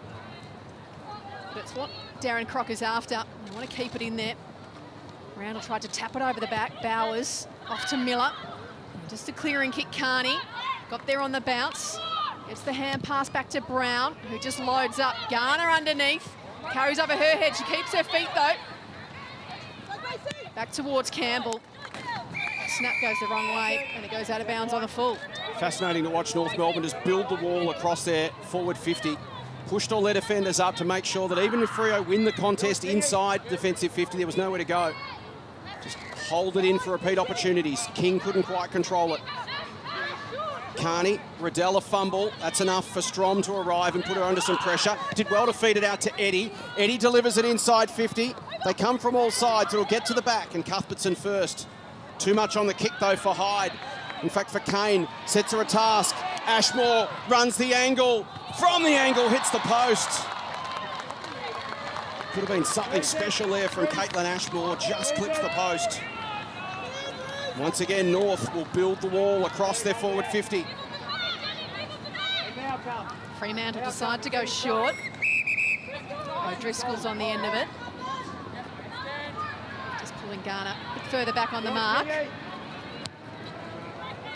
But it's what Darren Crocker's after. They want to keep it in there. Randall tried to tap it over the back. Bowers off to Miller. Just a clearing kick, Carney. Got there on the bounce. Gets the hand pass back to Brown, who just loads up. Garner underneath. Carries over her head. She keeps her feet, though. Back towards Campbell. Snap goes the wrong way, and it goes out of bounds on the full. Fascinating to watch North Melbourne just build the wall across their forward 50. Pushed all their defenders up to make sure that even if Freo win the contest inside defensive 50, there was nowhere to go. Just hold it in for repeat opportunities. King couldn't quite control it. Carney, Riddell a fumble. That's enough for Strom to arrive and put her under some pressure. Did well to feed it out to Eddie. Eddie delivers it inside 50. They come from all sides. It'll get to the back, and Cuthbertson first. Too much on the kick, though, for Hyde. In fact, for Kane, sets her a task. Ashmore runs the angle. From the angle, hits the post. Could have been something special there from Caitlin Ashmore. Just clips the post. Once again, North will build the wall across their forward 50. Fremantle decide to go short. O'Driscoll's on the end of it. Just pulling Garner a bit further back on the mark.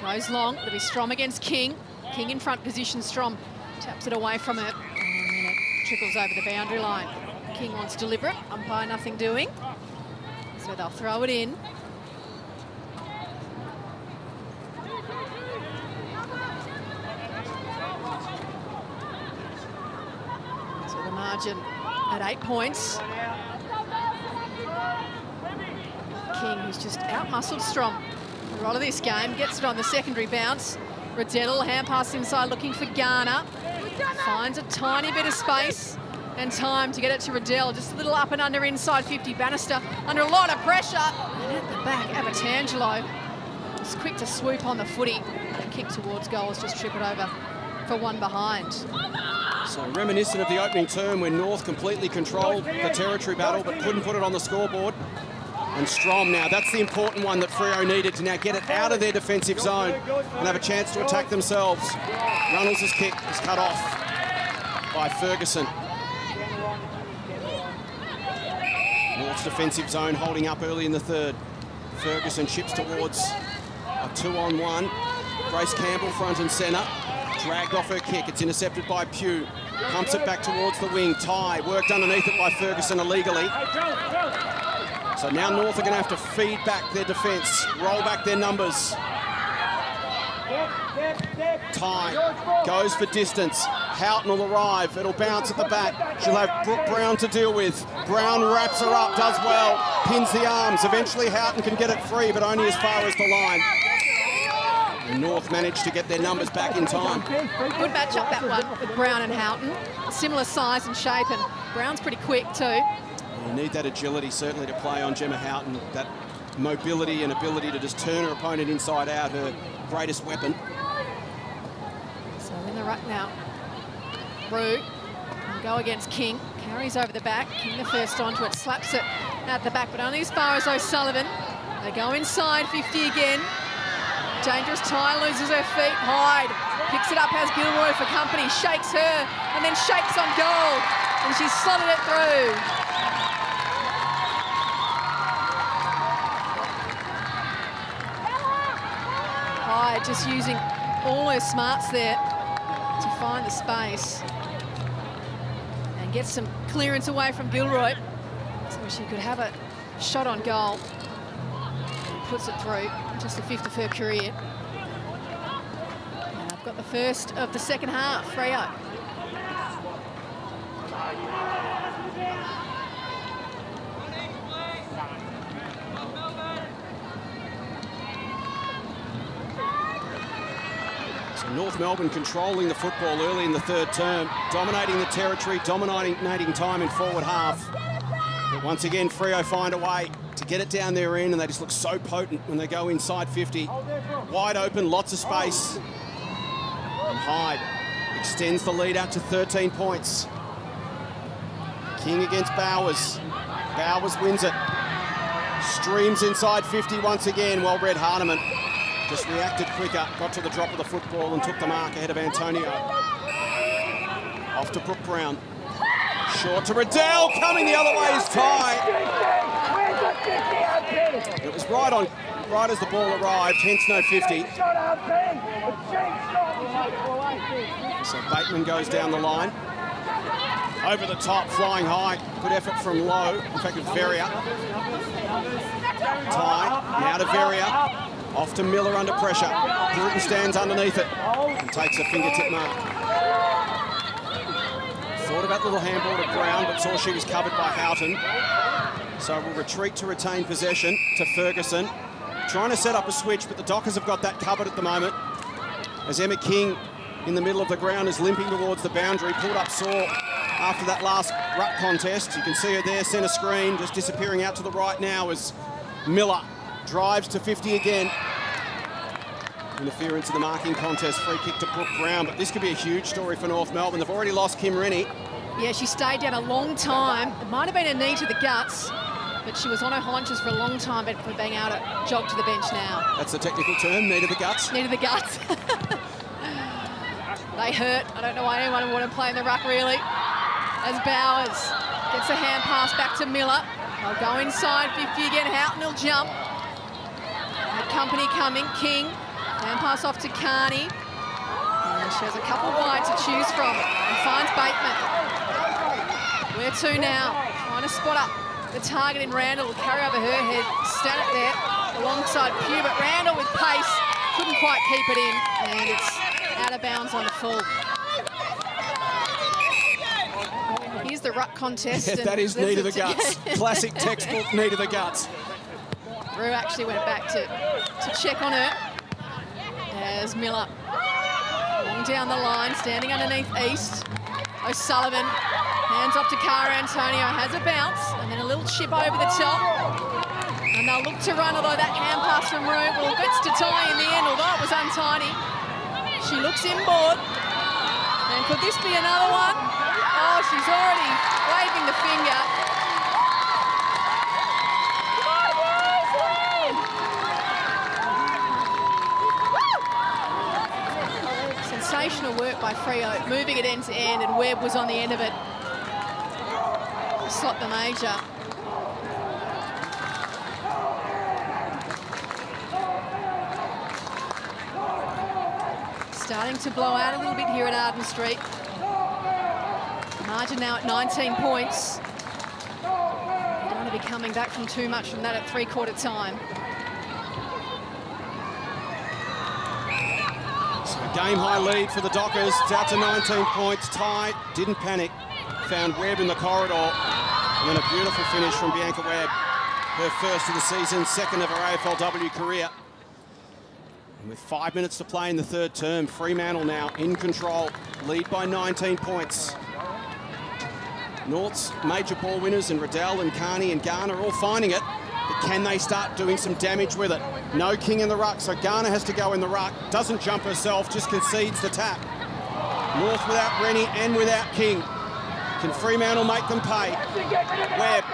Goes long. It'll be Strom against King. King in front position. Strom taps it away from her. And then it trickles over the boundary line. King wants to deliver it. Umpire nothing doing. So they'll throw it in. So the margin at 8 points. King, who's just out-muscled Strom. a lot of this game. Gets it on the secondary bounce. Riddell, hand pass inside, looking for Garner. Finds a tiny bit of space and time to get it to Riddell. Just a little up and under inside 50. Bannister under a lot of pressure. And at the back, Abatangelo is quick to swoop on the footy. Kick towards goals, just trip it over for one behind. So reminiscent of the opening term when North completely controlled the territory battle but couldn't put it on the scoreboard. And Strom now, that's the important one that Freo needed to now get it out of their defensive zone and have a chance to attack themselves. Runnels' kick is cut off by Ferguson. North's defensive zone holding up early in the third. Ferguson chips towards a 2-on-1. Grace Campbell front and centre. Dragged off her kick. It's intercepted by Pugh. Pumps it back towards the wing. Ty worked underneath it by Ferguson illegally. So now North are going to have to feed back their defence, roll back their numbers. Ty goes for distance. Houghton will arrive. It'll bounce at the back. She'll have Brooke Brown to deal with. Brown wraps her up, does well, pins the arms. Eventually Houghton can get it free, but only as far as the line. And North managed to get their numbers back in time. Good matchup, that one, with Brown and Houghton. Similar size and shape, and Brown's pretty quick too. You need that agility, certainly, to play on Gemma Houghton. That mobility and ability to just turn her opponent inside out, her greatest weapon. So in the ruck now. Rue will go against King. Carries over the back. King the first onto it, slaps it at the back, but only as far as O'Sullivan. They go inside 50 again. Dangerous Ty loses her feet. Hyde picks it up, has Gilroy for company, shakes her, and then shakes on goal. And she's slotted it through. Hyde just using all her smarts there to find the space. And gets some clearance away from Gilroy so she could have a shot on goal. And puts it through. Just the fifth of her career. And I've got the first of the second half, Freo. So North Melbourne controlling the football early in the third term, dominating the territory, dominating time in forward half. But once again, Freo find a way to get it down their end, and they just look so potent when they go inside 50. Wide open, lots of space. And Hyde extends the lead out to 13 points. King against Bowers. Bowers wins it. Streams inside 50 once again, while Red Hardiman just reacted quicker, got to the drop of the football and took the mark ahead of Antonio. Off to Brooke Brown. Short to Riddell, coming the other way is Ty. It was right as the ball arrived, hence no 50. So Bateman goes down the line. Over the top, flying high. Good effort from Lowe. In fact, it's Verrier. Ty, now to Verrier. Off to Miller under pressure. Bruton stands underneath it and takes a fingertip mark. Thought about little handball to Brown, but saw she was covered by Houghton. So we'll retreat to retain possession to Ferguson. Trying to set up a switch, but the Dockers have got that covered at the moment. As Emma King in the middle of the ground is limping towards the boundary, pulled up sore after that last ruck contest. You can see her there, centre screen, just disappearing out to the right now as Miller drives to 50 again. Interference in the marking contest, free kick to Brooke Brown, but this could be a huge story for North Melbourne. They've already lost Kim Rennie. Yeah, she stayed down a long time. It might have been a knee to the guts, but she was on her haunches for a long time, but for being able to jog to the bench now. That's the technical term, knee to the guts. Knee to the guts. They hurt. I don't know why anyone would want to play in the ruck, really. As Bowers gets a hand pass back to Miller. They'll go inside 50 again. Houghton will jump. Had company coming. King. Hand pass off to Carney. And she has a couple wide to choose from and finds Bateman. Where to now? Trying to spot up the target in Randall. Will carry over her head. Stand it there alongside Pugh, but Randall with pace couldn't quite keep it in, and it's out of bounds on the full. Here's the ruck contest. Yeah, that is knee to the guts. Classic textbook knee to the guts. Rue actually went back to check on her. There's Miller. Long down the line, standing underneath East. O'Sullivan, hands off to Cara Antonio, has a bounce, and then a little chip over the top. And they'll look to run, although that hand pass from Rue, well, gets to tie in the end, although it was untidy. She looks inboard. And could this be another one? Oh, she's already waving the finger. Sensational work by Freo, moving it end to end, and Webb was on the end of it. Slot the major. Starting to blow out a little bit here at Arden Street. Margin now at 19 points. You don't want to be coming back from too much from that at three-quarter time. Game-high lead for the Dockers. It's out to 19 points. Tie, didn't panic. Found Webb in the corridor. And then a beautiful finish from Bianca Webb. Her first of the season, second of her AFLW career. And with 5 minutes to play in the third term, Fremantle now in control. Lead by 19 points. North's major ball winners and Riddell and Carney and Garner all finding it. But can they start doing some damage with it? No King in the ruck, so Garner has to go in the ruck. Doesn't jump herself, just concedes the tap. North without Rennie and without King. Can Fremantle make them pay? Webb.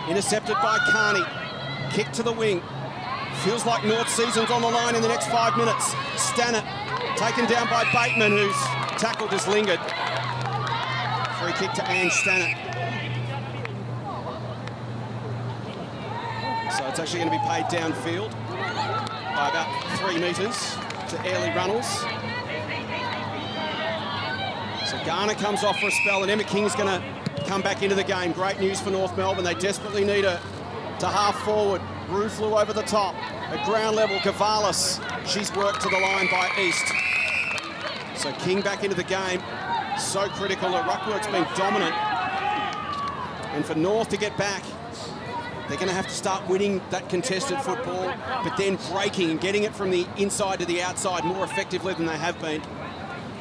Intercepted by Carney. Kick to the wing. Feels like North's season's on the line in the next 5 minutes. Stannett taken down by Bateman, whose tackle just lingered. Free kick to Ange Stannett. So it's actually going to be paid downfield by about 3 metres to Airlie Runnels. So Garner comes off for a spell, and Emma King's going to come back into the game. Great news for North Melbourne. They desperately need her to half forward. Rue flew over the top. At ground level, Gavalis. She's worked to the line by East. So King back into the game. So critical. Her ruck work's been dominant. And for North to get back, they're going to have to start winning that contested football, but then breaking and getting it from the inside to the outside more effectively than they have been.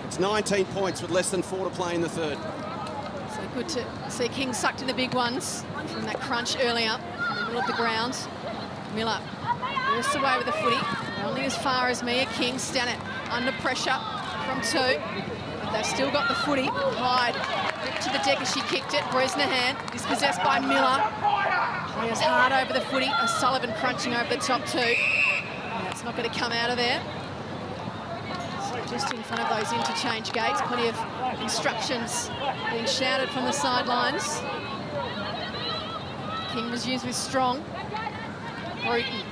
It's 19 points with less than 4 to play in the third. So good to see King sucked in the big ones from that crunch earlier in the middle of the ground. Miller bursts away with the footy, only as far as Mia King. Stannett under pressure from 2, but they've still got the footy. Hyde ripped to the deck as she kicked it. Bresnahan dispossessed by Miller. Players hard over the footy. O'Sullivan crunching over the top 2. That's not going to come out of there. So just in front of those interchange gates, plenty of instructions being shouted from the sidelines. King was used with Strong. Bruton.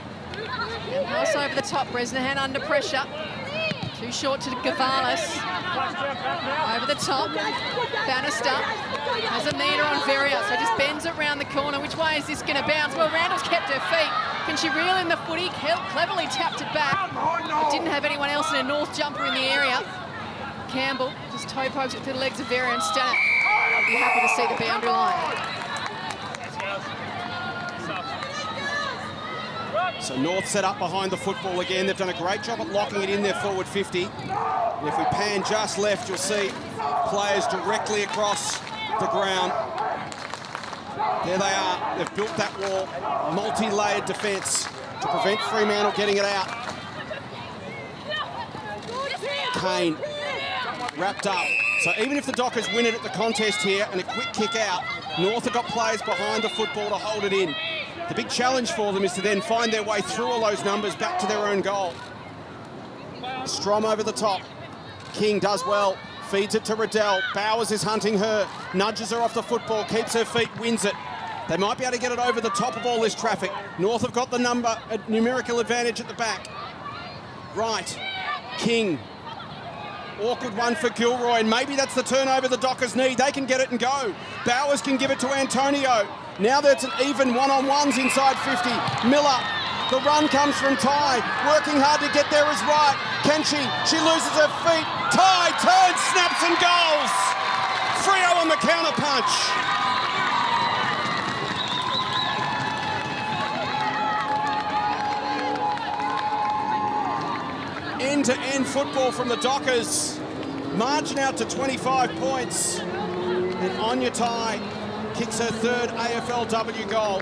And pass over the top. Bresnahan under pressure. Too short to Gavalis. Over the top. Bannister has a metre on Verrier, so just bends it round the corner. Which way is this going to bounce? Well, Randall's kept her feet. Can she reel in the footy? Cleverly tapped it back. But didn't have anyone else in a North jumper in the area. Campbell just toe pokes it through the legs of Verrier, and Stannett will be happy to see the boundary line. So North set up behind the football again. They've done a great job at locking it in their forward 50. And if we pan just left, you'll see players directly across the ground. There they are. They've built that wall. Multi-layered defence to prevent Fremantle getting it out. Kane wrapped up. So even if the Dockers win it at the contest here and a quick kick out, North have got players behind the football to hold it in. The big challenge for them is to then find their way through all those numbers back to their own goal. Strom over the top. King does well. Feeds it to Riddell. Bowers is hunting her. Nudges her off the football. Keeps her feet. Wins it. They might be able to get it over the top of all this traffic. North have got the numerical advantage at the back. Right. King. Awkward one for Gilroy, and maybe that's the turnover the Dockers need. They can get it and go. Bowers can give it to Antonio. Now that's an even one-on-ones inside 50. Miller, the run comes from Ty. Working hard to get there is right. Can she? She loses her feet. Ty turns, snaps and goals. Freo on the counter punch. end-to-end football from the Dockers. Margin out to 25 points. And Anya Tai kicks her third AFLW goal.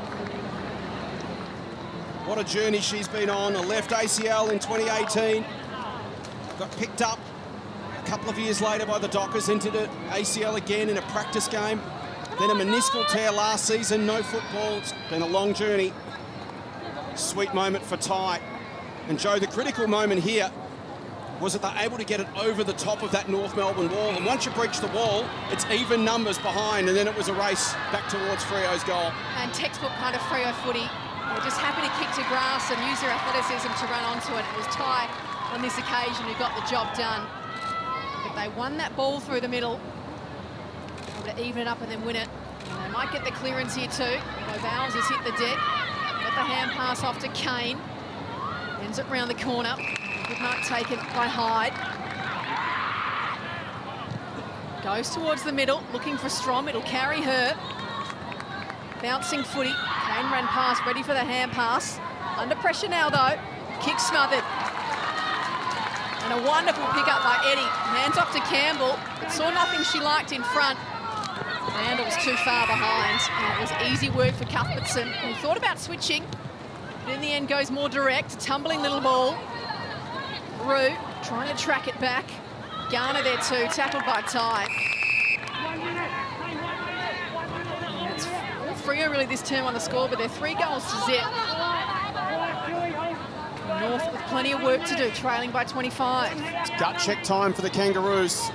What a journey she's been on. A left ACL in 2018. Got picked up a couple of years later by the Dockers, entered an ACL again in a practice game. Then a meniscal tear last season, no football. It's been a long journey. Sweet moment for Tai. And Joe, the critical moment here was that they're able to get it over the top of that North Melbourne wall. And once you breach the wall, it's even numbers behind. And then it was a race back towards Freo's goal. And textbook kind of Freo footy. They're just happy to kick to grass and use their athleticism to run onto it. It was Tai on this occasion who got the job done. But they won that ball through the middle. Able to even it up and then win it. And they might get the clearance here too. Bowles has hit the deck. Got the hand pass off to Kane. Ends it round the corner. Good mark taken by Hyde. Goes towards the middle, looking for Strom. It'll carry her. Bouncing footy. Kane ran past, ready for the hand pass. Under pressure now, though. Kick smothered. And a wonderful pick-up by Eddie. Hands off to Campbell, but saw nothing she liked in front. Randall was too far behind, and it was easy work for Cuthbertson, who thought about switching, but in the end goes more direct. Tumbling little ball. Rue trying to track it back. Garner there too, tackled by Tai. It's Freo really this term on the score, but they're 3 goals to zip. North with plenty of work to do, trailing by 25. It's gut check time for the Kangaroos.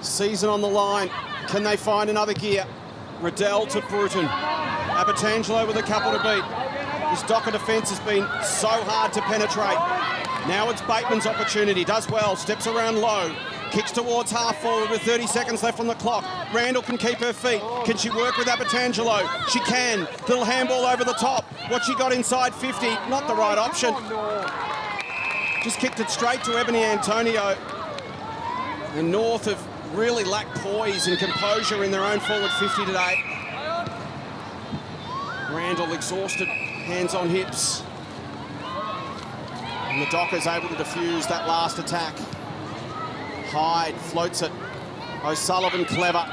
Season on the line. Can they find another gear? Riddell to Bruton. Abbatangelo with a couple to beat. This Docker defence has been so hard to penetrate. Now it's Bateman's opportunity. Does well, steps around low. Kicks towards half forward with 30 seconds left on the clock. Randall can keep her feet. Can she work with Abbatangelo? She can. Little handball over the top. What she got inside 50, not the right option. Just kicked it straight to Ebony Antonio. The North have really lacked poise and composure in their own forward 50 today. Randall exhausted, hands on hips. And the Dockers able to defuse that last attack. Hyde floats it. O'Sullivan clever.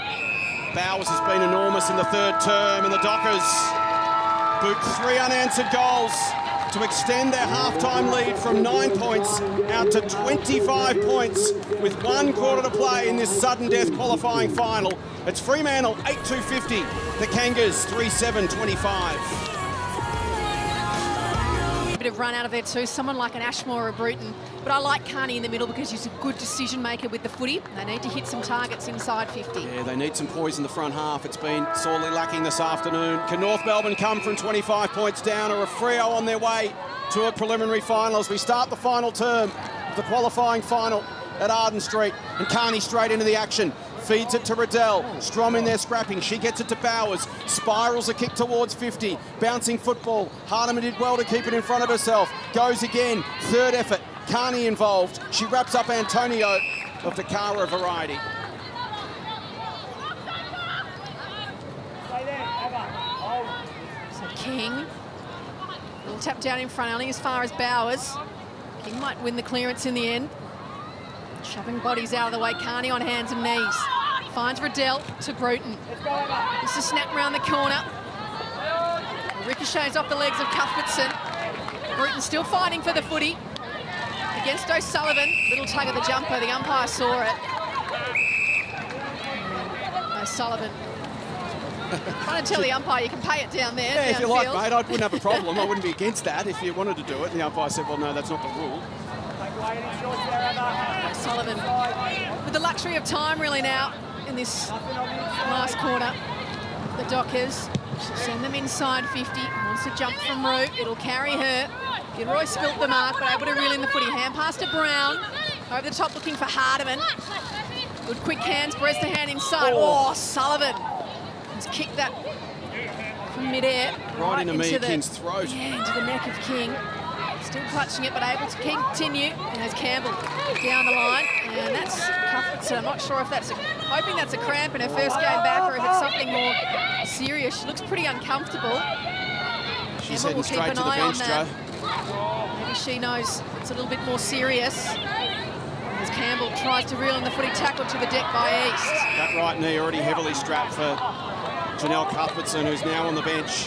Bowers has been enormous in the third term, and the Dockers boot 3 unanswered goals to extend their half-time lead from 9 points out to 25 points with 1 quarter to play in this sudden death qualifying final. It's Fremantle 8-2-50, the Kangas 3-7-25. Bit of run out of there too, someone like an Ashmore or a Bruton. But I like Carney in the middle because he's a good decision maker with the footy. They need to hit some targets inside 50. Yeah, they need some poise in the front half. It's been sorely lacking this afternoon. Can North Melbourne come from 25 points down, or a Freo on their way to a preliminary final as we start the final term of the qualifying final at Arden Street? And Carney straight into the action. Feeds it to Riddell. Strom in there scrapping. She gets it to Bowers. Spirals a kick towards 50. Bouncing football. Hardeman did well to keep it in front of herself. Goes again. Third effort. Carney involved. She wraps up Antonio of the Cara variety. So King will tap down in front, only as far as Bowers. King might win the clearance in the end. Shoving bodies out of the way. Carney on hands and knees. Finds Riddell to Bruton. Just a snap round the corner. Ricochets off the legs of Cuthbertson. Bruton still fighting for the footy. Against O'Sullivan. Little tug of the jumper. The umpire saw it. O'Sullivan. Trying to tell the umpire you can pay it down there. Yeah, if you like, mate, I wouldn't have a problem. I wouldn't be against that if you wanted to do it. And the umpire said, well, no, that's not the rule. O'Sullivan with the luxury of time really now in this last quarter. The Dockers, she'll send them inside 50. Wants to jump from Rue. It'll carry her. Gilroy spilt the mark, but able to reel in the footy. Hand pass to Brown. Over the top looking for Hardeman. Good quick hands, breast the hand inside. Oh, Sullivan has kicked that from midair. Right into Mia King's throat. Yeah, into the neck of King. Still clutching it, but able to continue. And there's Campbell down the line. And that's Cuthbertson. I'm not sure if that's hoping that's a cramp in her first game back or if it's something more serious. She looks pretty uncomfortable. She's heading straight to the bench, Joe. Maybe she knows It's a little bit more serious as Campbell tries to reel in the footy, tackle to the deck by East. That right knee already heavily strapped for Janelle Cuthbertson, who's now on the bench,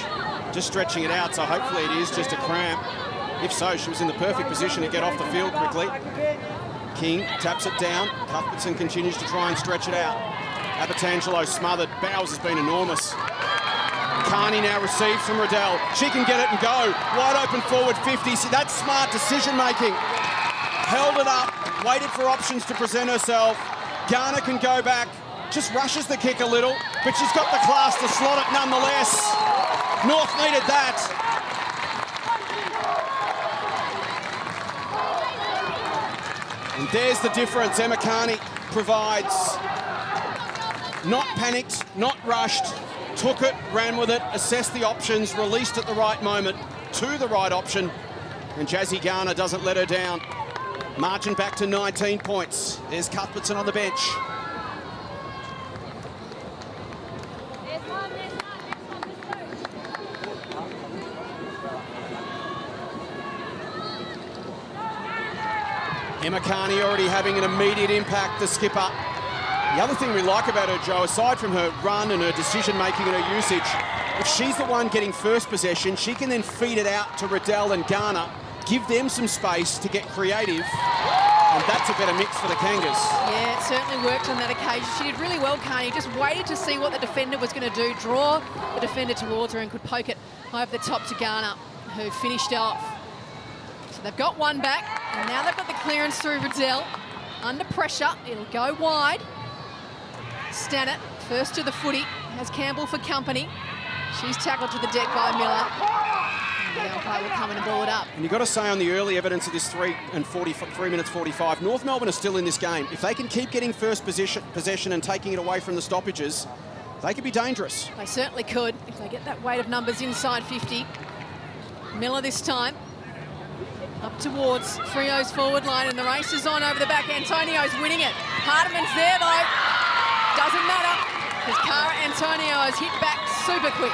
just stretching it out, so hopefully it is just a cramp. If so, she was in the perfect position to get off the field quickly. King taps it down. Cuthbertson continues to try and stretch it out. Abertangelo smothered. Bowes has been enormous. Carney now receives from Riddell. She can get it and go. Wide open forward 50. See, that's smart decision-making. Held it up, waited for options to present herself. Garner can go back, just rushes the kick a little, but she's got the class to slot it nonetheless. North needed that. And there's the difference Emma Carney provides. Not panicked, not rushed, took it, ran with it, assessed the options, released at the right moment to the right option, and Jazzy Garner doesn't let her down. Margin back to 19 points. There's Cuthbertson on the bench. Emma Carney already having an immediate impact, the skipper. The other thing we like about her, Joe, aside from her run and her decision-making and her usage, if she's the one getting first possession, she can then feed it out to Riddell and Garner, give them some space to get creative, and that's a better mix for the Kangas. Yeah, it certainly worked on that occasion. She did really well, Carney. Just waited to see what the defender was going to do, draw the defender towards her and could poke it over the top to Garner, who finished off. So they've got one back, and now they've got the clearance through Riddell. Under pressure, it'll go wide. Stannett, first to the footy, has Campbell for company. She's tackled to the deck by Miller. The umpire will come in and ball it up. And you've got to say on the early evidence of this 3 minutes 45, North Melbourne are still in this game. If they can keep getting first possession and taking it away from the stoppages, they could be dangerous. They certainly could if they get that weight of numbers inside 50. Miller this time. Up towards Freo's forward line, and the race is on over the back. Antonio's winning it. Hardiman's there though. Doesn't matter, because Cara Antonio has hit back super quick.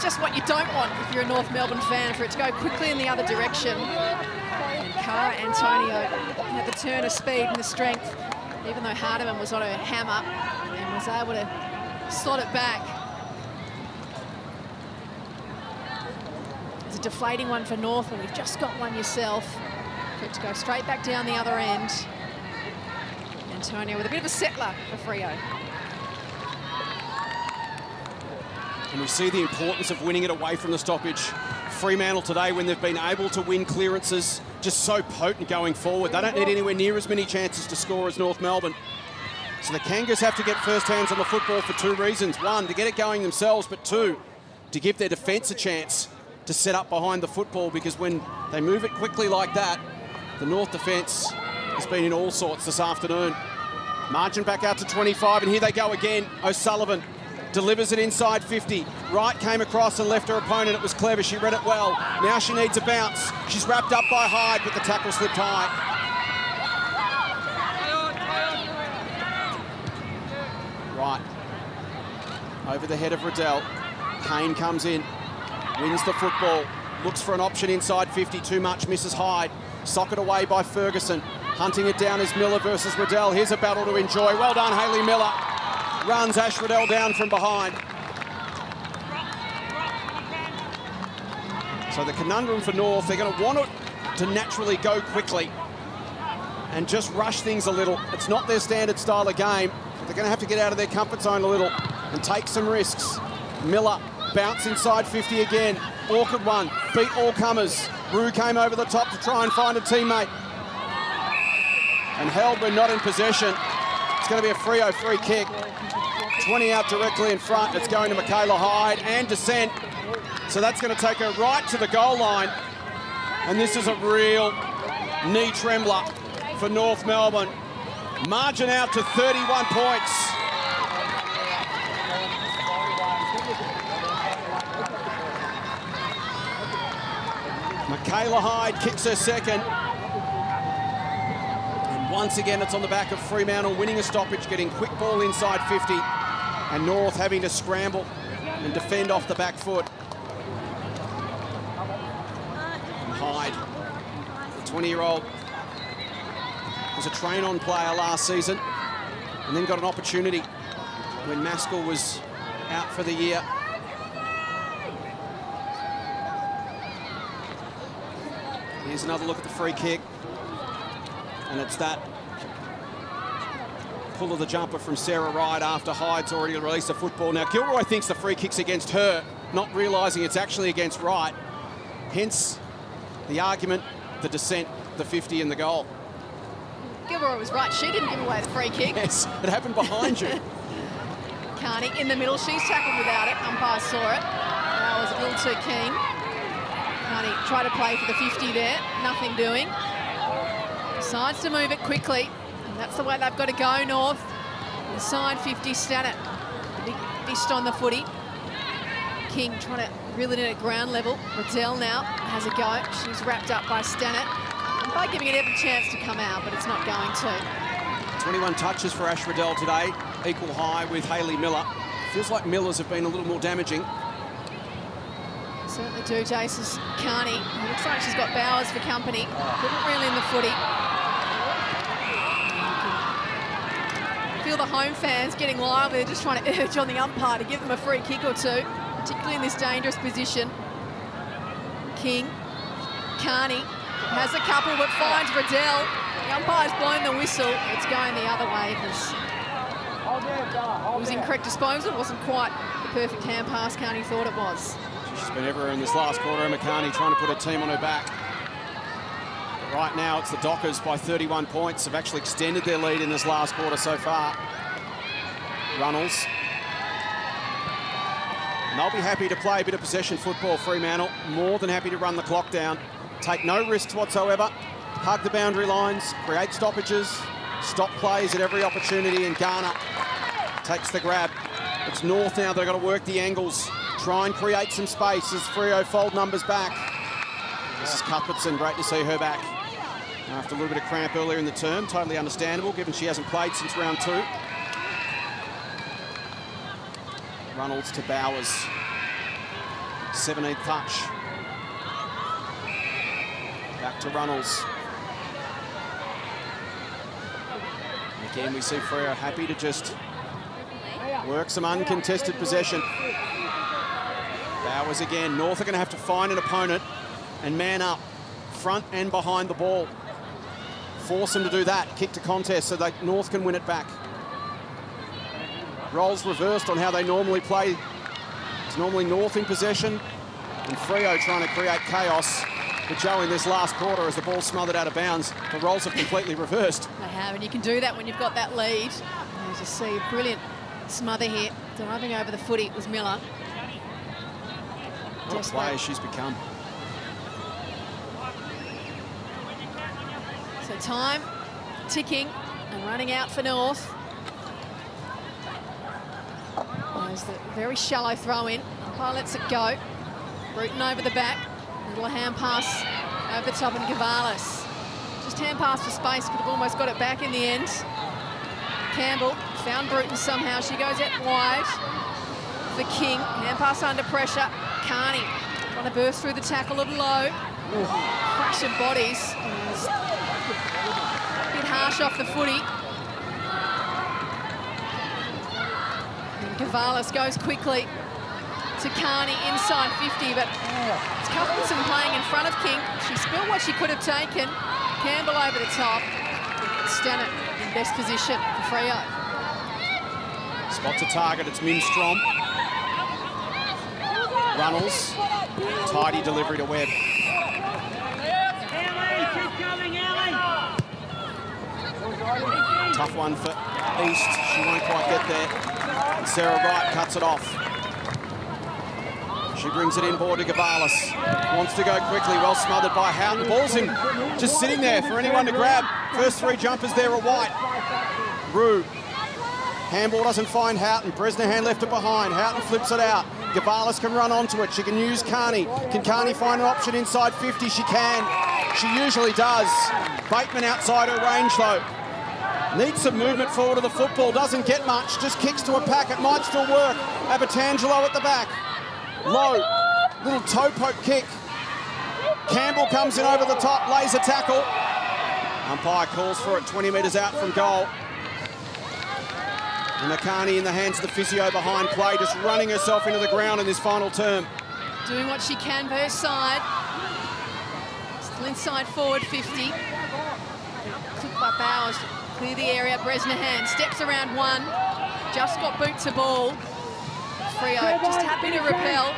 Just what you don't want if you're a North Melbourne fan, for it to go quickly in the other direction. And Cara Antonio had the turn of speed and the strength, even though Hardiman was on her hammer and was able to slot it back. It's a deflating one for North, and you've just got one yourself. For it to go straight back down the other end. Antonio with a bit of a settler for Freo. And we see the importance of winning it away from the stoppage. Fremantle today, when they've been able to win clearances, just so potent going forward. They don't need anywhere near as many chances to score as North Melbourne. So the Kangas have to get first hands on the football for two reasons. One, to get it going themselves, but two, to give their defence a chance to set up behind the football, because when they move it quickly like that, the North defence has been in all sorts this afternoon. Margin back out to 25, and here they go again. O'Sullivan delivers it inside 50. Wright came across and left her opponent. It was clever. She read it well. Now she needs a bounce. She's wrapped up by Hyde, but the tackle slipped high. Wright over the head of Riddell. Kane comes in, wins the football, looks for an option inside 50. Too much, misses Hyde. Socket away by Ferguson. Hunting it down is Miller versus Riddell. Here's a battle to enjoy. Well done, Hayley Miller. Runs Ash Riddell down from behind. So the conundrum for North, they're going to want it to naturally go quickly and just rush things a little. It's not their standard style of game. They're going to have to get out of their comfort zone a little and take some risks. Miller, bounce inside 50 again. Awkward one, beat all comers. Rue came over the top to try and find a teammate. And held but not in possession. It's going to be a Freo free kick. 20 out directly in front. It's going to Michaela Hyde and descent. So that's going to take her right to the goal line. And this is a real knee trembler for North Melbourne. Margin out to 31 points. Michaela Hyde kicks her second. And once again, it's on the back of Fremantle winning a stoppage, getting quick ball inside 50, and North having to scramble and defend off the back foot. Hyde, the 20-year-old, was a train-on player last season and then got an opportunity when Maskell was out for the year. Here's another look at the free kick, and it's that pull of the jumper from Sarah Wright after Hyde's already released the football. Now, Gilroy thinks the free kick's against her, not realising it's actually against Wright. Hence the argument, the dissent, the 50 and the goal. Gilroy was right. She didn't give away the free kick. Yes, it happened behind you. Carney in the middle. She's tackled without it. Umpire saw it. That was a little too keen. Carney tried to play for the 50 there. Nothing doing. Decides to move it quickly. And that's the way they've got to go, North. Inside 50, Stannett. Big fist on the footy. King trying to reel it in at ground level. Riddell now has a go. She's wrapped up by Stannett. By giving it every chance to come out, but it's not going to. 21 touches for Ash Riddell today, equal high with Hayley Miller. Feels like Miller's have been a little more damaging. Certainly do, Jace's Carney. It looks like she's got Bowers for company. Couldn't reel in the footy. Feel the home fans getting lively. They're just trying to urge on the umpire to give them a free kick or two, particularly in this dangerous position. King, Carney has a couple but finds Riddell. The umpire's blown the whistle. It's going the other way because it was incorrect disposal. It wasn't quite the perfect hand pass Carney thought it was. She's been everywhere in this last quarter. Emma Carney trying to put her team on her back. But right now it's the Dockers by 31 points. Have actually extended their lead in this last quarter so far. Runnels. And they'll be happy to play a bit of possession football, Fremantle. More than happy to run the clock down. Take no risks whatsoever, hug the boundary lines, create stoppages, stop plays at every opportunity, and Garner takes the grab. It's North now. They've got to work the angles, try and create some space as Freo fold numbers back. This is Cuthbertson, great to see her back. After a little bit of cramp earlier in the term, totally understandable given she hasn't played since round 2. Runnels to Bowers, 17th touch. Back to Runnels. Again, we see Freo happy to just work some uncontested possession. Bowers again. North are going to have to find an opponent and man up front and behind the ball. Force them to do that. Kick to contest so that North can win it back. Roles reversed on how they normally play. It's normally North in possession and Freo trying to create chaos. But Joe, in this last quarter, as the ball smothered out of bounds, the roles have completely reversed. They have, and you can do that when you've got that lead. As you see, a brilliant smother here. Diving over the footy was Miller. What a player she's become. So time ticking and running out for North. There's the very shallow throw in. Umpire lets it go. Bruton over the back. Little hand pass over the top and Gavalis. Just hand pass for space, could have almost got it back in the end. Campbell found Bruton somehow. She goes out wide for King. Hand pass under pressure. Carney trying to burst through the tackle a little low. Crash of bodies. A bit harsh off the footy. And Gavalis goes quickly to Carney inside 50, but it's Cuthbertson playing in front of King. She spilled what she could have taken. Campbell over the top. Stannett in best position for Freo. Spots a target, it's Minstrom. Runnels, tidy delivery to Webb. Tough one for East, she won't quite get there. And Sarah Wright cuts it off. She brings it inboard to Gavalis. Wants to go quickly, well smothered by Houghton. Ball's in, just sitting there for anyone to grab. First 3 jumpers there are White. Rue. Handball doesn't find Houghton. Bresnahan left it behind. Houghton flips it out. Gavalis can run onto it. She can use Carney. Can Carney find an option inside 50? She can. She usually does. Bateman outside her range though. Needs some movement forward of the football. Doesn't get much. Just kicks to a pack. It might still work. Abertangelo at the back. Low, little toe poke kick. Campbell comes in over the top, lays a tackle. Umpire calls for it 20 metres out from goal. And Nakani in the hands of the physio behind play, just running herself into the ground in this final term. Doing what she can for her side. Still inside forward 50. Clipped by Bowers to clear the area. Bresnahan steps around one. Just got boot to ball. Freo just happy to repel.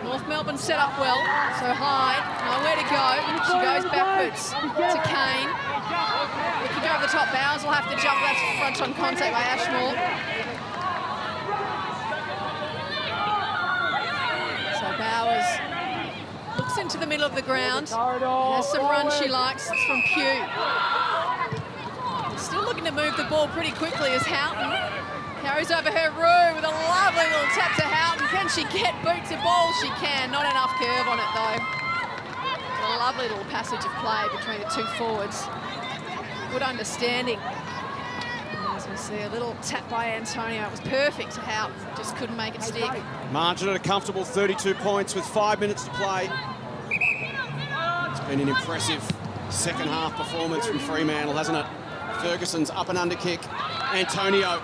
North Melbourne set up well. So Hyde, nowhere to go. She goes backwards to Kane. We can go over the top. Bowers will have to jump. That's front on contact by Ashmore. So Bowers looks into the middle of the ground. Has some run she likes. It's from Pugh. Still looking to move the ball pretty quickly as Houghton carries over her room with a lovely little tap to Houghton. Can she get boot to ball? She can. Not enough curve on it though. A lovely little passage of play between the two forwards. Good understanding. As we see a little tap by Antonio. It was perfect to Houghton. Just couldn't make it stick. Margin at a comfortable 32 points with 5 minutes to play. It's been an impressive second half performance from Fremantle, hasn't it? Ferguson's up and under kick. Antonio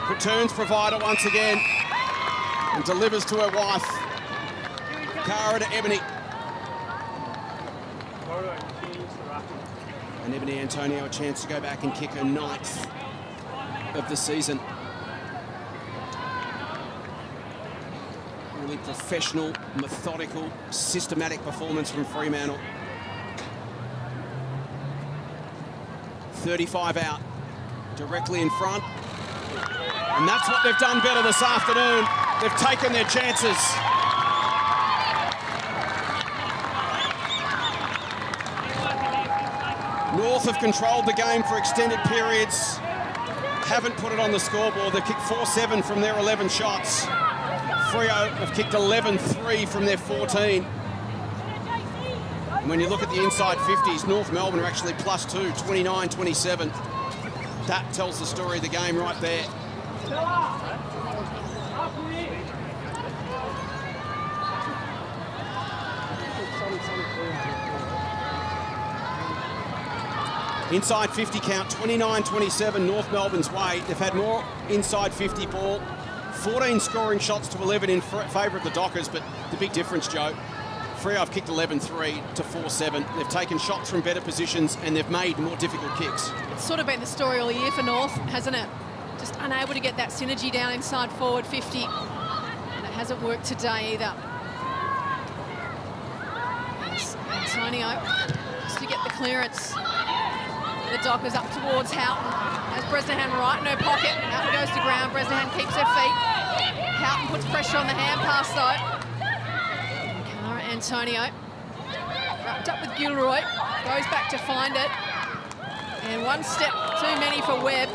returns provider once again and delivers to her wife. Cara to Ebony. And Ebony Antonio a chance to go back and kick her 9th of the season. Really professional, methodical, systematic performance from Fremantle. 35 out, directly in front. And that's what they've done better this afternoon. They've taken their chances. North have controlled the game for extended periods. Haven't put it on the scoreboard. They've kicked 4-7 from their 11 shots. Freo have kicked 11-3 from their 14. And when you look at the inside 50s, North Melbourne are actually +2, 29-27. That tells the story of the game right there. Inside 50 count, 29-27, North Melbourne's way. They've had more inside 50 ball. 14 scoring shots to 11 in favour of the Dockers, but the big difference, Joe, Freo have kicked 11-3 to 4-7. They've taken shots from better positions and they've made more difficult kicks. It's sort of been the story all year for North, hasn't it? Just unable to get that synergy down inside forward 50. And it hasn't worked today either. Yes, Antonio just to get the clearance. The Dockers up towards Houghton. Has Bresnahan right in her pocket. Houghton goes to ground. Bresnahan keeps her feet. Houghton puts pressure on the hand pass though. Cara Antonio wrapped up with Gilroy. Goes back to find it. And one step too many for Webb.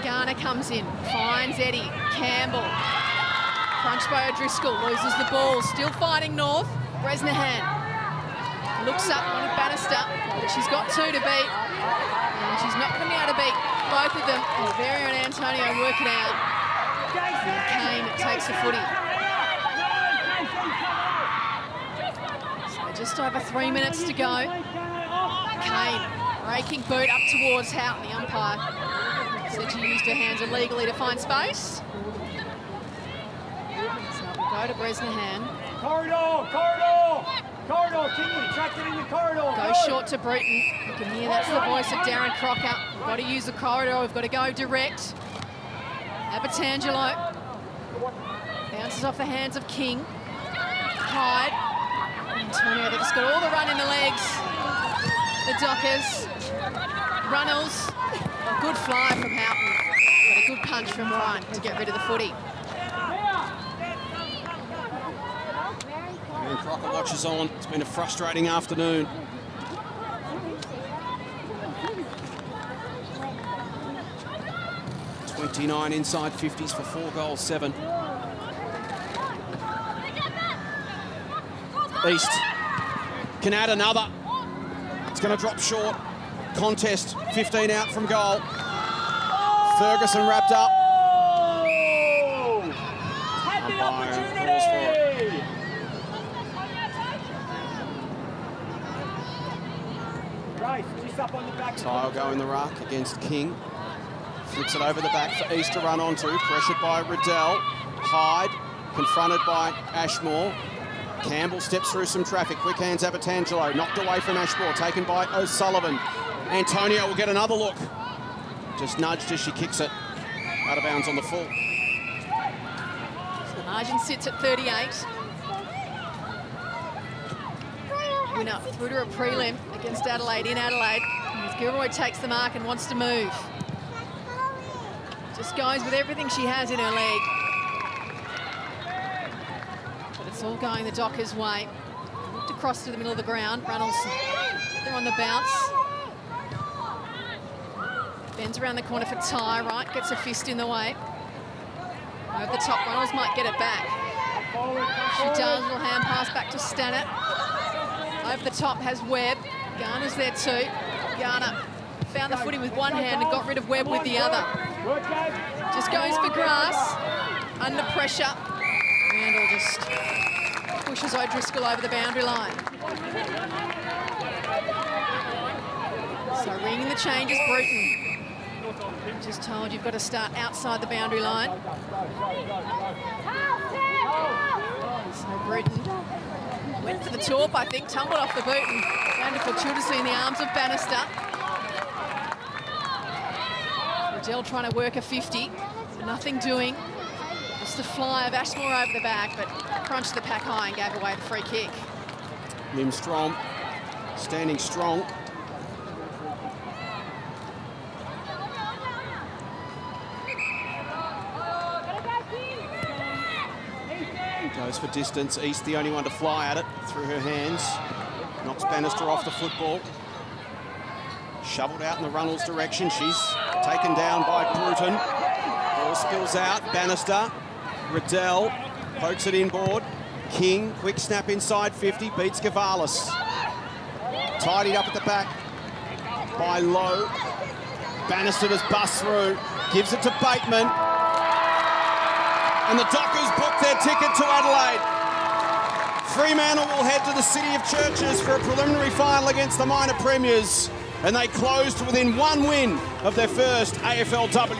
Garner comes in. Finds Eddie. Campbell. Crunched by O'Driscoll. Loses the ball. Still fighting North. Bresnahan looks up on Bannister, but she's got two to beat, and she's not going to be able to beat both of them. And Vera and Antonio work it out. And Kane takes the footy. So just over 3 minutes to go. Kane raking boot up towards Houghton. The umpire said she used her hands illegally to find space. So we'll go to Bresnahan. Corridor, Kingley, track it in the corridor. Go short to Bruton. You can hear that's the voice of Darren Crocker. We've got to use the corridor. We've got to go direct. Abertangelo bounces off the hands of King. Hyde. Antonio, they just got all the run in the legs. The Dockers. Runnels. A good fly from Houghton. But a good punch from Ryan to get rid of the footy. And Crocker watches on. It's been a frustrating afternoon. .29 inside 50s for 4 goals, 7. East can add another. It's going to drop short. Contest, 15 out from goal. Ferguson wrapped up. Had the opportunity. up on the back. Ty will go in the ruck against King. Flicks it over the back for East to run onto. Pressured by Riddell. Hyde, confronted by Ashmore. Campbell steps through some traffic. Quick hands Avatangelo. Knocked away from Ashmore. Taken by O'Sullivan. Antonio will get another look. Just nudged as she kicks it. Out of bounds on the full. So the margin sits at 38. Winner through to a prelim against Adelaide in Adelaide. As Gilroy takes the mark and wants to move. Just goes with everything she has in her leg. But it's all going the Dockers' way. Looked across to the middle of the ground. Runnels, they're on the bounce. Bends around the corner for Ty, right? Gets a fist in the way. Over the top, Runnels might get it back. She does, little hand pass back to Stannett. Over the top has Webb. Garner's there too. Garner found the footy with one hand and got rid of Webb with the other. Just goes for grass. Under pressure. Randall just pushes O'Driscoll over the boundary line. So ringing the changes, Bruton. Just told you've got to start outside the boundary line. So Bruton went for the torp, I think, tumbled off the boot and landed fortuitously in the arms of Bannister. Riddell trying to work a 50, nothing doing. Just the fly of Ashmore over the back, but crunched the pack high and gave away the free kick. Nim Strom standing strong. Goes for distance. East the only one to fly at it through her hands. Knocks Bannister off the football. Shoveled out in the Runnels direction. She's taken down by Bruton. Ball spills out. Bannister. Riddell pokes it inboard. King, quick snap inside 50, beats Gavalis. Tidied up at the back by Lowe. Bannister just busts through. Gives it to Bateman. And the Dockers book their ticket to Adelaide. Fremantle will head to the City of Churches for a preliminary final against the minor premiers. And they closed within one win of their first AFLW